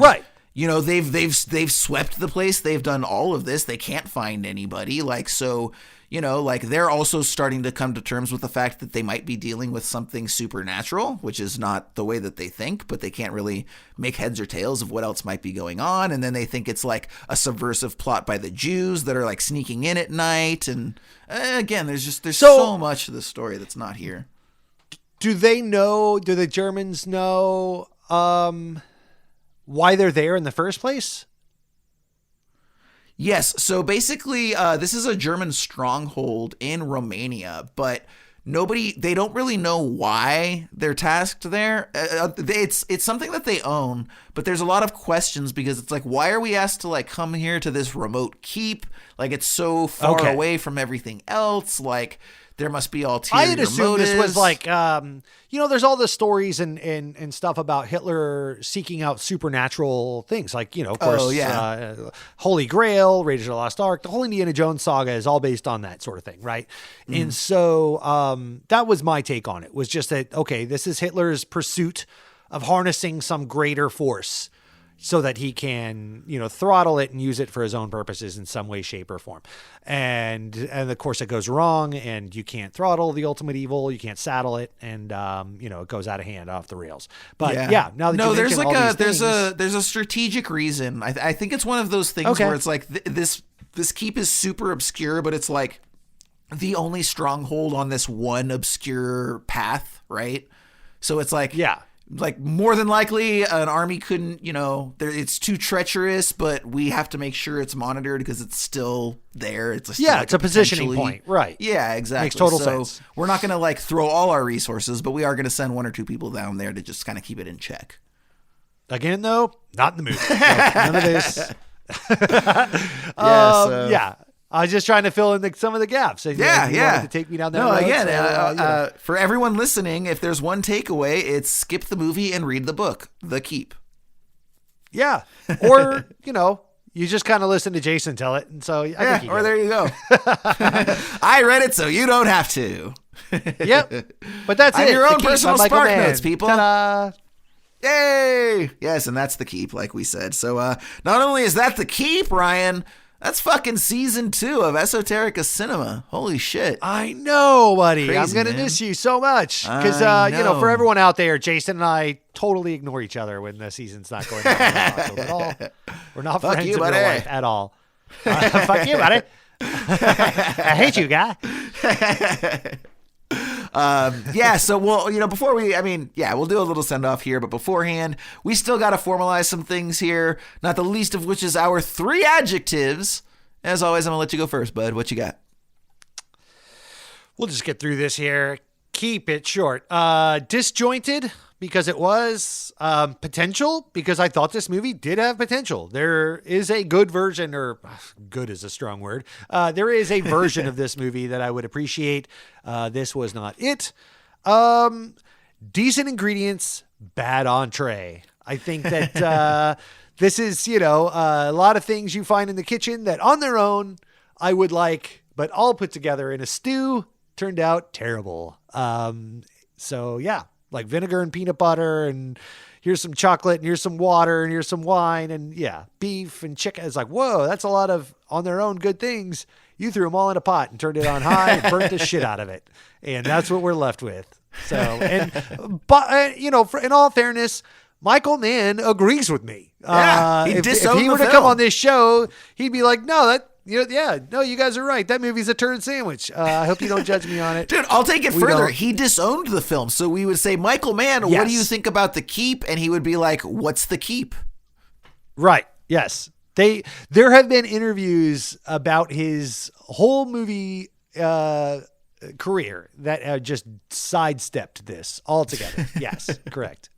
S1: they've swept the place. They've done all of this. They can't find anybody. Like, so. They're also starting to come to terms with the fact that they might be dealing with something supernatural, which is not the way that they think, but they can't really make heads or tails of what else might be going on. And then they think it's like a subversive plot by the Jews that are like sneaking in at night. And again, there's so much to the story that's not here.
S8: Do the Germans know why they're there in the first place?
S1: Yes. So basically, this is a German stronghold in Romania, but they don't really know why they're tasked there. It's something that they own, but there's a lot of questions because it's like, why are we asked to like come here to this remote keep? Like, it's so far away from everything else. Like, there must be ulterior motives. I had assumed
S8: this was like, there's all the stories and stuff about Hitler seeking out supernatural things. Like, of course, Holy Grail, Raiders of the Lost Ark, the whole Indiana Jones saga is all based on that sort of thing, right? Mm. And so that was my take on it, was just that, okay, this is Hitler's pursuit of harnessing some greater force so that he can, throttle it and use it for his own purposes in some way, shape, or form. And of course it goes wrong, and you can't throttle the ultimate evil. You can't saddle it, and it goes out of hand, off the rails. But now that
S1: there's like there's a strategic reason. I think it's one of those things where it's like this keep is super obscure, but it's like the only stronghold on this one obscure path, right? So it's like like, more than likely an army couldn't, it's too treacherous, but we have to make sure it's monitored because it's still there. It's
S8: a positioning point, right?
S1: Yeah, exactly.
S8: Makes total sense.
S1: We're not going to like throw all our resources, but we are going to send one or two people down there to just kind of keep it in check.
S8: Again, though, not in the movie. None of this. I was just trying to fill in some of the gaps. You wanted to take me down that road.
S1: Again, for everyone listening, if there's one takeaway, it's skip the movie and read the book, The Keep.
S8: Yeah. Or, you just kind of listen to Jason tell it. And so I think
S1: there you go. I read it so you don't have to.
S8: Yep. But that's it.
S1: Your own personal Spark Notes, people.
S8: Ta-da.
S1: Yay! Yes, and that's The Keep, like we said. So not only is that The Keep, Ryan, that's fucking season 2 of Esoterica Cinema. Holy shit.
S8: I know, buddy.
S1: Crazy,
S8: I'm going to miss you so much. Because, for everyone out there, Jason and I totally ignore each other when the season's not going on. We're not friends in real life at all. Fuck you, buddy. I hate you, guy.
S1: So before we'll do a little send off here, but beforehand, we still got to formalize some things here, not the least of which is our 3 adjectives. As always, I'm gonna let you go first, bud. What you got?
S8: We'll just get through this here. Keep it short. Disjointed, because it was. Potential, because I thought this movie did have potential. There is a good version, or good is a strong word. There is a version of this movie that I would appreciate. This was not it. Decent ingredients, bad entree. I think that this is, a lot of things you find in the kitchen that on their own I would like, but all put together in a stew turned out terrible. So yeah, like vinegar and peanut butter, and here's some chocolate, and here's some water, and here's some wine, and yeah, beef and chicken. It's like, whoa, that's a lot of on their own good things. You threw them all in a pot and turned it on high and burnt the shit out of it. And that's what we're left with. So, but in all fairness, Michael Mann agrees with me.
S1: Yeah,
S8: if he were to come on this show, he'd be like, no, you guys are right. That movie's a turd sandwich. I hope you don't judge me on it.
S1: Dude, I'll take it further. He disowned the film. So we would say, Michael Mann, what do you think about The Keep? And he would be like, what's The Keep?
S8: Right. Yes. There have been interviews about his whole movie career that just sidestepped this altogether. Yes, correct.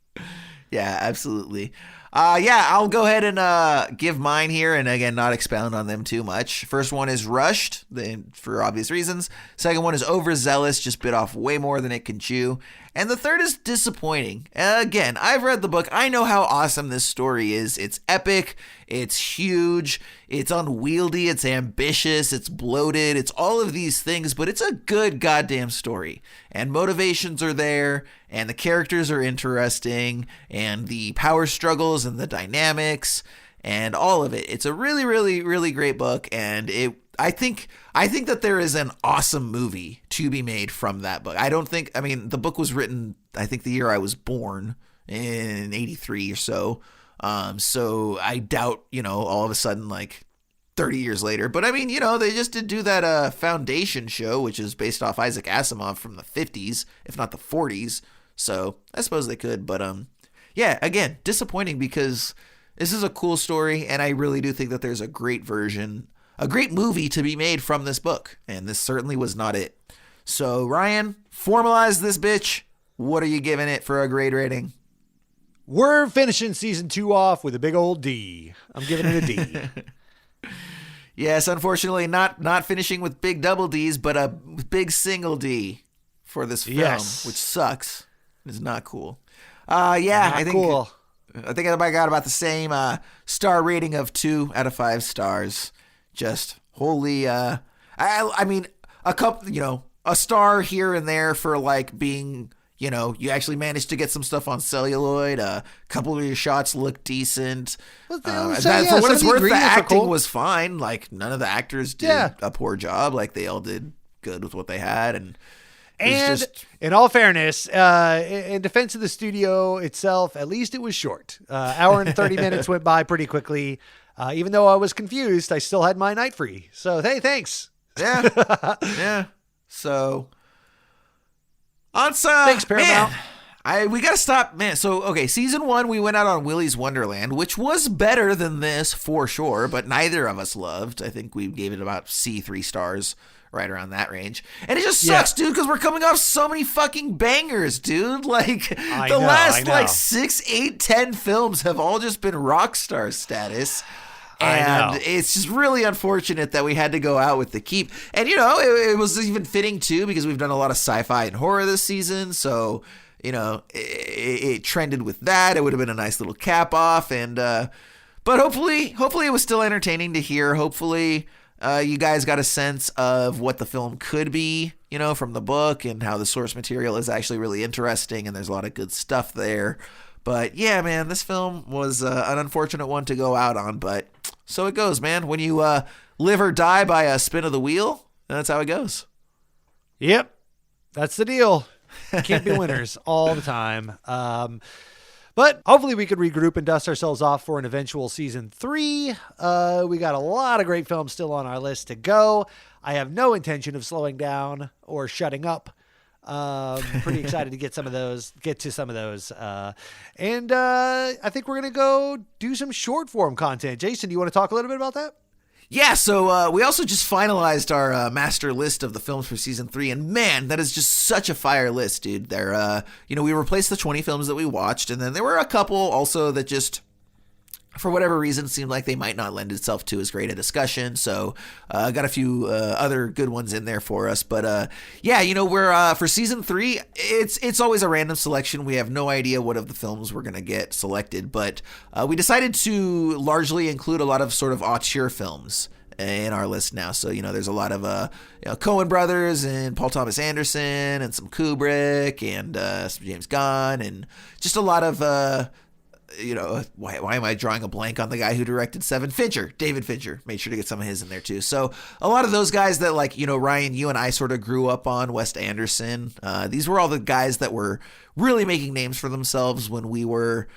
S1: Yeah, absolutely. I'll go ahead and give mine here, and again, not expound on them too much. First one is rushed, for obvious reasons. Second one is overzealous, just bit off way more than it can chew. And the third is disappointing. Again, I've read the book. I know how awesome this story is. It's epic. It's huge. It's unwieldy. It's ambitious. It's bloated. It's all of these things, but it's a good goddamn story. And motivations are there, and the characters are interesting, and the power struggles and the dynamics and all of it. It's a really, really, really great book, and I think that there is an awesome movie to be made from that book. The book was written, I think, the year I was born, in 83 or so. So I doubt, all of a sudden, like 30 years later. But they just did do that Foundation show, which is based off Isaac Asimov from the 50s, if not the 40s. So I suppose they could. But again, disappointing because this is a cool story, and I really do think that there's a great movie to be made from this book, and this certainly was not it. So, Ryan, formalize this bitch. What are you giving it for a grade rating?
S8: We're finishing season 2 off with a big old D. I'm giving it a D.
S1: Yes, unfortunately, not finishing with big double Ds, but a big single D for this film, which sucks. It's not cool. I think cool. I think I got about the same star rating of 2 out of 5 stars. Just wholly, a couple, a star here and there for like being, you actually managed to get some stuff on celluloid. A couple of your shots look decent. For what it's worth, the acting was fine. Like none of the actors did a poor job. Like they all did good with what they had. And in all fairness, in defense of the studio itself, at least it was short. Hour and 30 minutes went by pretty quickly. Even though I was confused, I still had my night free. So, hey, thanks. Yeah. Yeah. So, thanks, Paramount. We got to stop, man. So, okay, season 1, we went out on Willy's Wonderland, which was better than this for sure, but neither of us loved. I think we gave it about C3 stars, right around that range. And it just sucks, dude, because we're coming off so many fucking bangers, dude. Like, the last 6, 8, 10 films have all just been rock star status. And it's just really unfortunate that we had to go out with The Keep. And, it was even fitting, too, because we've done a lot of sci-fi and horror this season. So, it trended with that. It would have been a nice little cap off. And, but hopefully it was still entertaining to hear. Hopefully you guys got a sense of what the film could be, from the book, and how the source material is actually really interesting. And there's a lot of good stuff there. But yeah, man, this film was an unfortunate one to go out on, but so it goes, man. When you live or die by a spin of the wheel, that's how it goes.
S8: Yep, that's the deal. Can't be winners all the time. But hopefully we could regroup and dust ourselves off for an eventual season 3. We got a lot of great films still on our list to go. I have no intention of slowing down or shutting up. Pretty excited to get to some of those. And I think we're going to go do some short form content. Jason, do you want to talk a little bit about that?
S1: Yeah, so we also just finalized our master list of the films for season 3, and man, that is just such a fire list, dude. There, we replaced the 20 films that we watched, and then there were a couple also that just for whatever reason, seemed like they might not lend itself to as great a discussion. So got a few other good ones in there for us. But yeah, we're for season 3, it's always a random selection. We have no idea what of the films we're going to get selected. But we decided to largely include a lot of sort of auteur films in our list now. So, there's a lot of Coen brothers and Paul Thomas Anderson and some Kubrick and some James Gunn and just a lot of... why am I drawing a blank on the guy who directed Seven? David Fincher. Made sure to get some of his in there too. So a lot of those guys that Ryan, you and I sort of grew up on, Wes Anderson. These were all the guys that were really making names for themselves when we were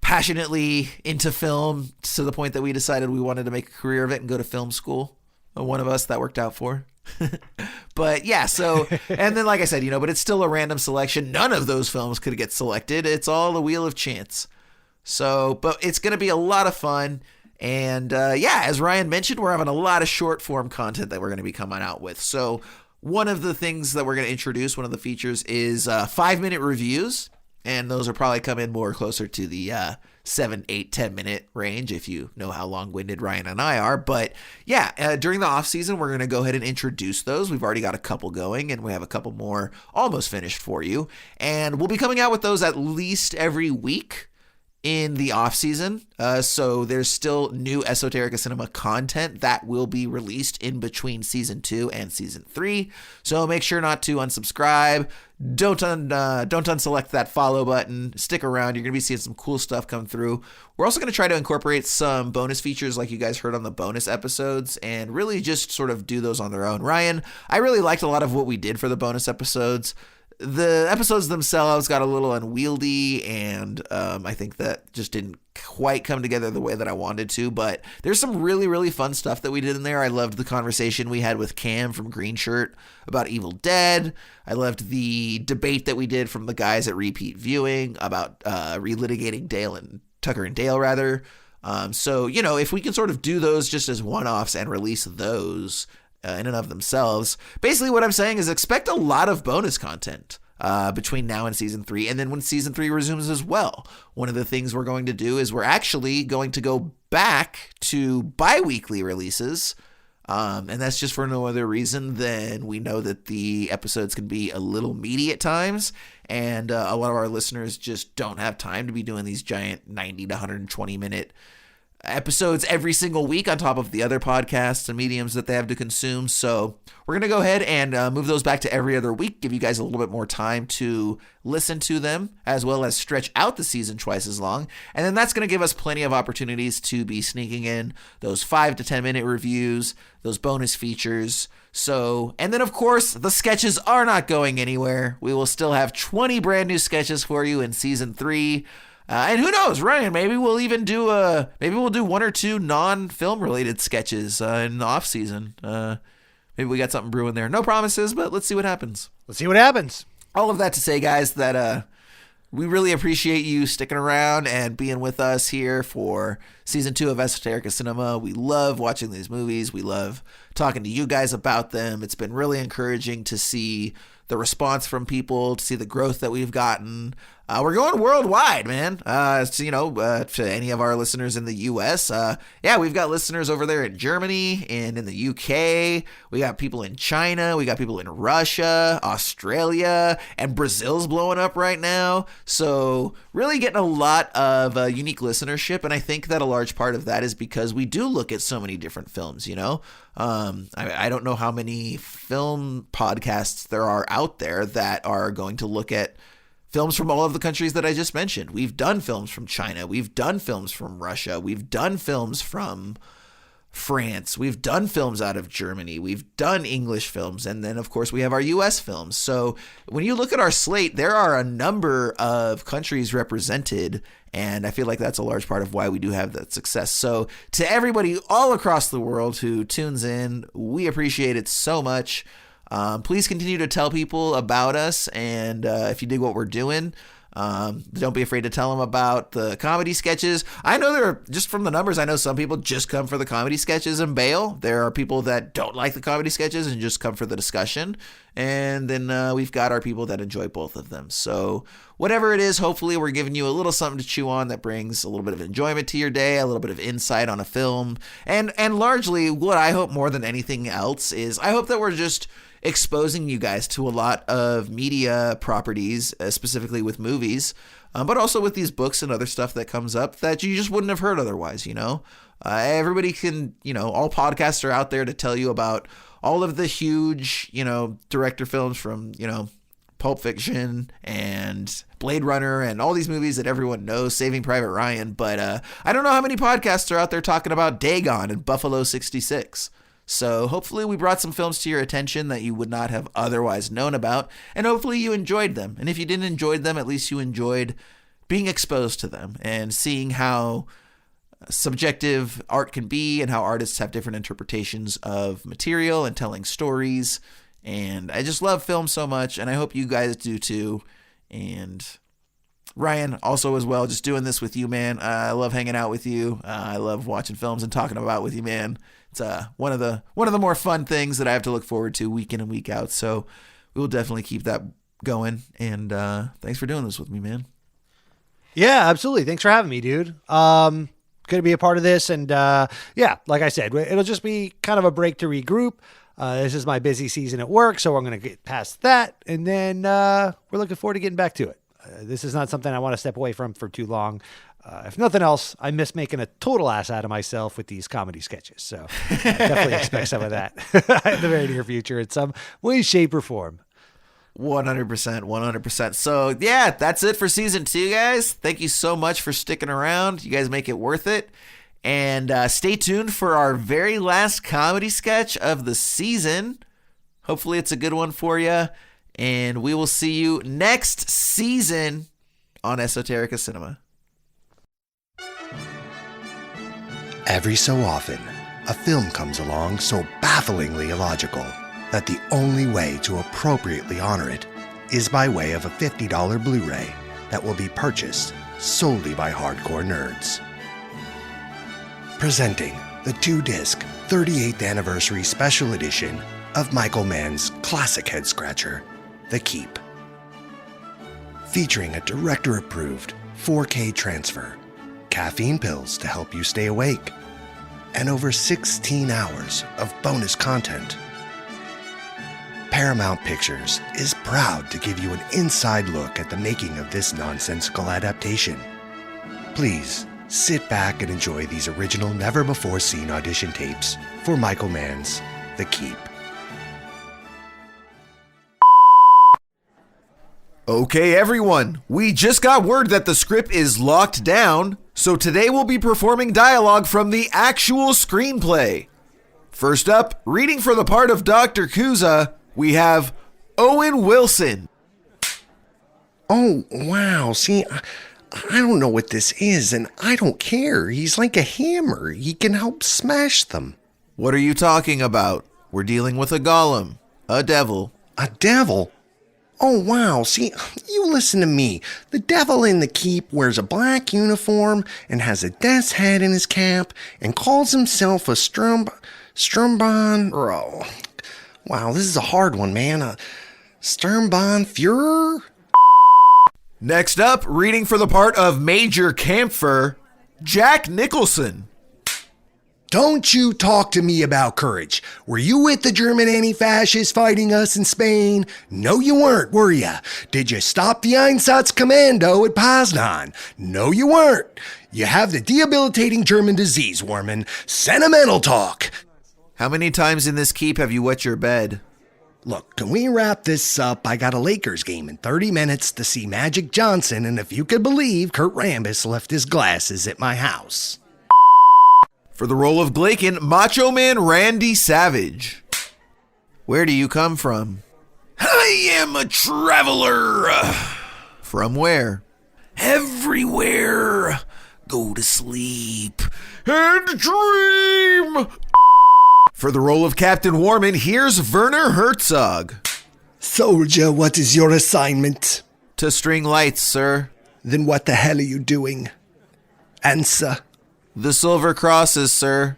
S1: passionately into film, to the point that we decided we wanted to make a career of it and go to film school. One of us that worked out for. But yeah, so, and then like I said, but it's still a random selection. None of those films could get selected. It's all the wheel of chance. So, but it's going to be a lot of fun. And as Ryan mentioned, we're having a lot of short form content that we're going to be coming out with. So one of the things that we're going to introduce, one of the features, is 5-minute reviews. And those will probably come in more closer to the 7, 8, 10-minute range, if you know how long-winded Ryan and I are. But yeah, during the off season, we're going to go ahead and introduce those. We've already got a couple going, and we have a couple more almost finished for you. And we'll be coming out with those at least every week in the off season. So there's still new Esoterica Cinema content that will be released in between season 2 and season 3. So make sure not to unsubscribe. Don't unselect that follow button. Stick around. You're going to be seeing some cool stuff come through. We're also going to try to incorporate some bonus features like you guys heard on the bonus episodes, and really just sort of do those on their own. Ryan, I really liked a lot of what we did for the bonus episodes. The episodes themselves got a little unwieldy, and I think that just didn't quite come together the way that I wanted to, but there's some really, really fun stuff that we did in there. I loved the conversation we had with Cam from Green Shirt about Evil Dead. I loved the debate that we did from the guys at Repeat Viewing about relitigating Tucker and Dale, rather. So, if we can sort of do those just as one-offs and release those in and of themselves, basically what I'm saying is expect a lot of bonus content between now and season 3, and then when season 3 resumes as well. One of the things we're going to do is we're actually going to go back to bi-weekly releases, and that's just for no other reason than we know that the episodes can be a little meaty at times, and a lot of our listeners just don't have time to be doing these giant 90 to 120 minute episodes every single week on top of the other podcasts and mediums that they have to consume. So we're going to go ahead and move those back to every other week, give you guys a little bit more time to listen to them, as well as stretch out the season twice as long. And then that's going to give us plenty of opportunities to be sneaking in those 5 to 10 minute reviews, those bonus features. So, and then of course, the sketches are not going anywhere. We will still have 20 brand new sketches for you in season 3. And who knows, Ryan, maybe we'll even do 1 or 2 non-film related sketches in the off season. Maybe we got something brewing there. No promises, but let's see what happens. All of that to say, guys, that we really appreciate you sticking around and being with us here for season 2 of Esoterica Cinema. We love watching these movies. We love talking to you guys about them. It's been really encouraging to see the response from people, to see the growth that we've gotten. We're going worldwide, man. To any of our listeners in the U.S., we've got listeners over there in Germany and in the U.K. We got people in China. We got people in Russia, Australia, and Brazil's blowing up right now. So really getting a lot of unique listenership, and I think that a large part of that is because we do look at so many different films, I don't know how many film podcasts there are out there that are going to look at films from all of the countries that I just mentioned. We've done films from China. We've done films from Russia. We've done films from France. We've done films out of Germany. We've done English films. And then, of course, we have our U.S. films. So when you look at our slate, there are a number of countries represented. And I feel like that's a large part of why we do have that success. So to everybody all across the world who tunes in, we appreciate it so much. Please continue to tell people about us, and if you dig what we're doing, Don't be afraid to tell them about the comedy sketches. I know there are, just from the numbers, I know some people just come for the comedy sketches and bail. There are people that don't like the comedy sketches and just come for the discussion. And then we've got our people that enjoy both of them. So whatever it is, hopefully we're giving you a little something to chew on that brings a little bit of enjoyment to your day, a little bit of insight on a film. And largely what I hope more than anything else is I hope that we're just exposing you guys to a lot of media properties, specifically with movies, but also with these books and other stuff that comes up that you just wouldn't have heard otherwise, you know? Everybody can, all podcasts are out there to tell you about all of the huge, director films from, Pulp Fiction and Blade Runner and all these movies that everyone knows, Saving Private Ryan, but I don't know how many podcasts are out there talking about Dagon and Buffalo 66. So hopefully we brought some films to your attention that you would not have otherwise known about, and hopefully you enjoyed them. And if you didn't enjoy them, at least you enjoyed being exposed to them and seeing how subjective art can be and how artists have different interpretations of material and telling stories. And I just love film so much, and I hope you guys do too. And Ryan, also as well, just doing this with you, man. I love hanging out with you. I love watching films and talking about with you, man. It's one of the more fun things that I have to look forward to week in and week out. So we will definitely keep that going. And thanks for doing this with me, man.
S8: Yeah, absolutely. Thanks for having me, dude. Good to be a part of this. And yeah, like I said, it'll just be kind of a break to regroup. This is my busy season at work, so I'm going to get past that. And then we're looking forward to getting back to it. This is not something I want to step away from for too long. If nothing else, I miss making a total ass out of myself with these comedy sketches. So definitely expect some of that in the very near future in some way, shape, or form.
S1: 100%. So yeah, that's it for season 2, guys. Thank you so much for sticking around. You guys make it worth it. And stay tuned for our very last comedy sketch of the season. Hopefully it's a good one for you. And we will see you next season on Esoterica Cinema.
S5: Every so often, a film comes along so bafflingly illogical that the only way to appropriately honor it is by way of a $50 Blu-ray that will be purchased solely by hardcore nerds. Presenting the 2-disc 38th anniversary special edition of Michael Mann's classic head-scratcher, The Keep. Featuring a director-approved 4K transfer, caffeine pills to help you stay awake, and over 16 hours of bonus content. Paramount Pictures is proud to give you an inside look at the making of this nonsensical adaptation. Please sit back and enjoy these original never-before-seen audition tapes for Michael Mann's The Keep.
S1: Okay, everyone, we just got word that the script is locked down, so today we'll be performing dialogue from the actual screenplay. First up, reading for the part of Dr. Kuza, we have Owen Wilson.
S5: Oh, wow. See, I don't know what this is, and I don't care. He's like a hammer. He can help smash them.
S1: What are you talking about? We're dealing with a golem, a devil.
S5: A devil? Oh, wow. See, you listen to me. The devil in The Keep wears a black uniform and has a death's head in his cap and calls himself a Strumbon. Oh, wow, this is a hard one, man. A Sturmbon Führer?
S1: Next up, reading for the part of Major Camphor, Jack Nicholson.
S5: Don't you talk to me about courage. Were you with the German anti-fascists fighting us in Spain? No, you weren't, were ya? Did you stop the Einsatzkommando at Poznan? No, you weren't. You have the debilitating German disease, Warman. Sentimental talk.
S1: How many times in this keep have you wet your bed?
S5: Look, can we wrap this up? I got a Lakers game in 30 minutes to see Magic Johnson, and if you could believe, Kurt Rambis left his glasses at my house.
S1: For the role of Glaken, Macho Man Randy Savage. Where do you come from? I am a traveler. From where? Everywhere. Go to sleep and dream. For the role of Captain Warman, here's Werner Herzog.
S5: Soldier, what is your assignment?
S1: To string lights, sir.
S5: Then what the hell are you doing? Answer.
S1: The silver crosses, sir.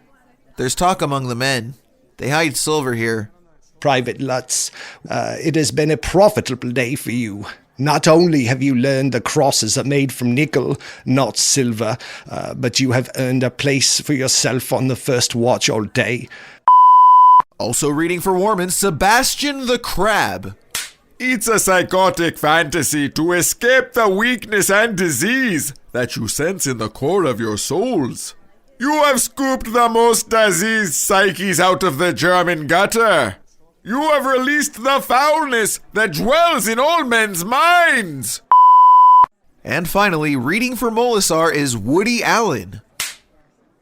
S1: There's talk among the men. They hide silver here.
S5: Private Lutz, it has been a profitable day for you. Not only have you learned the crosses are made from nickel, not silver, but you have earned a place for yourself on the first watch all day.
S1: Also reading for Warman, Sebastian the Crab.
S9: It's a psychotic fantasy to escape the weakness and disease that you sense in the core of your souls. You have scooped the most diseased psyches out of the German gutter. You have released the foulness that dwells in all men's minds.
S1: And finally, reading for Molisar is Woody Allen.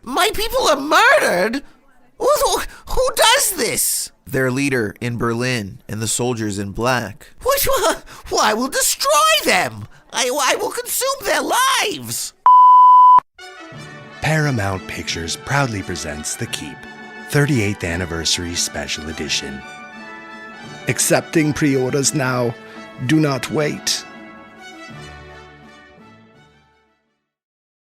S1: My people are murdered? Who does this? Their leader in Berlin and the soldiers in black. I will destroy them. I will consume their lives.
S5: Paramount Pictures proudly presents The Keep, 38th Anniversary Special Edition. Accepting pre-orders now. Do not wait.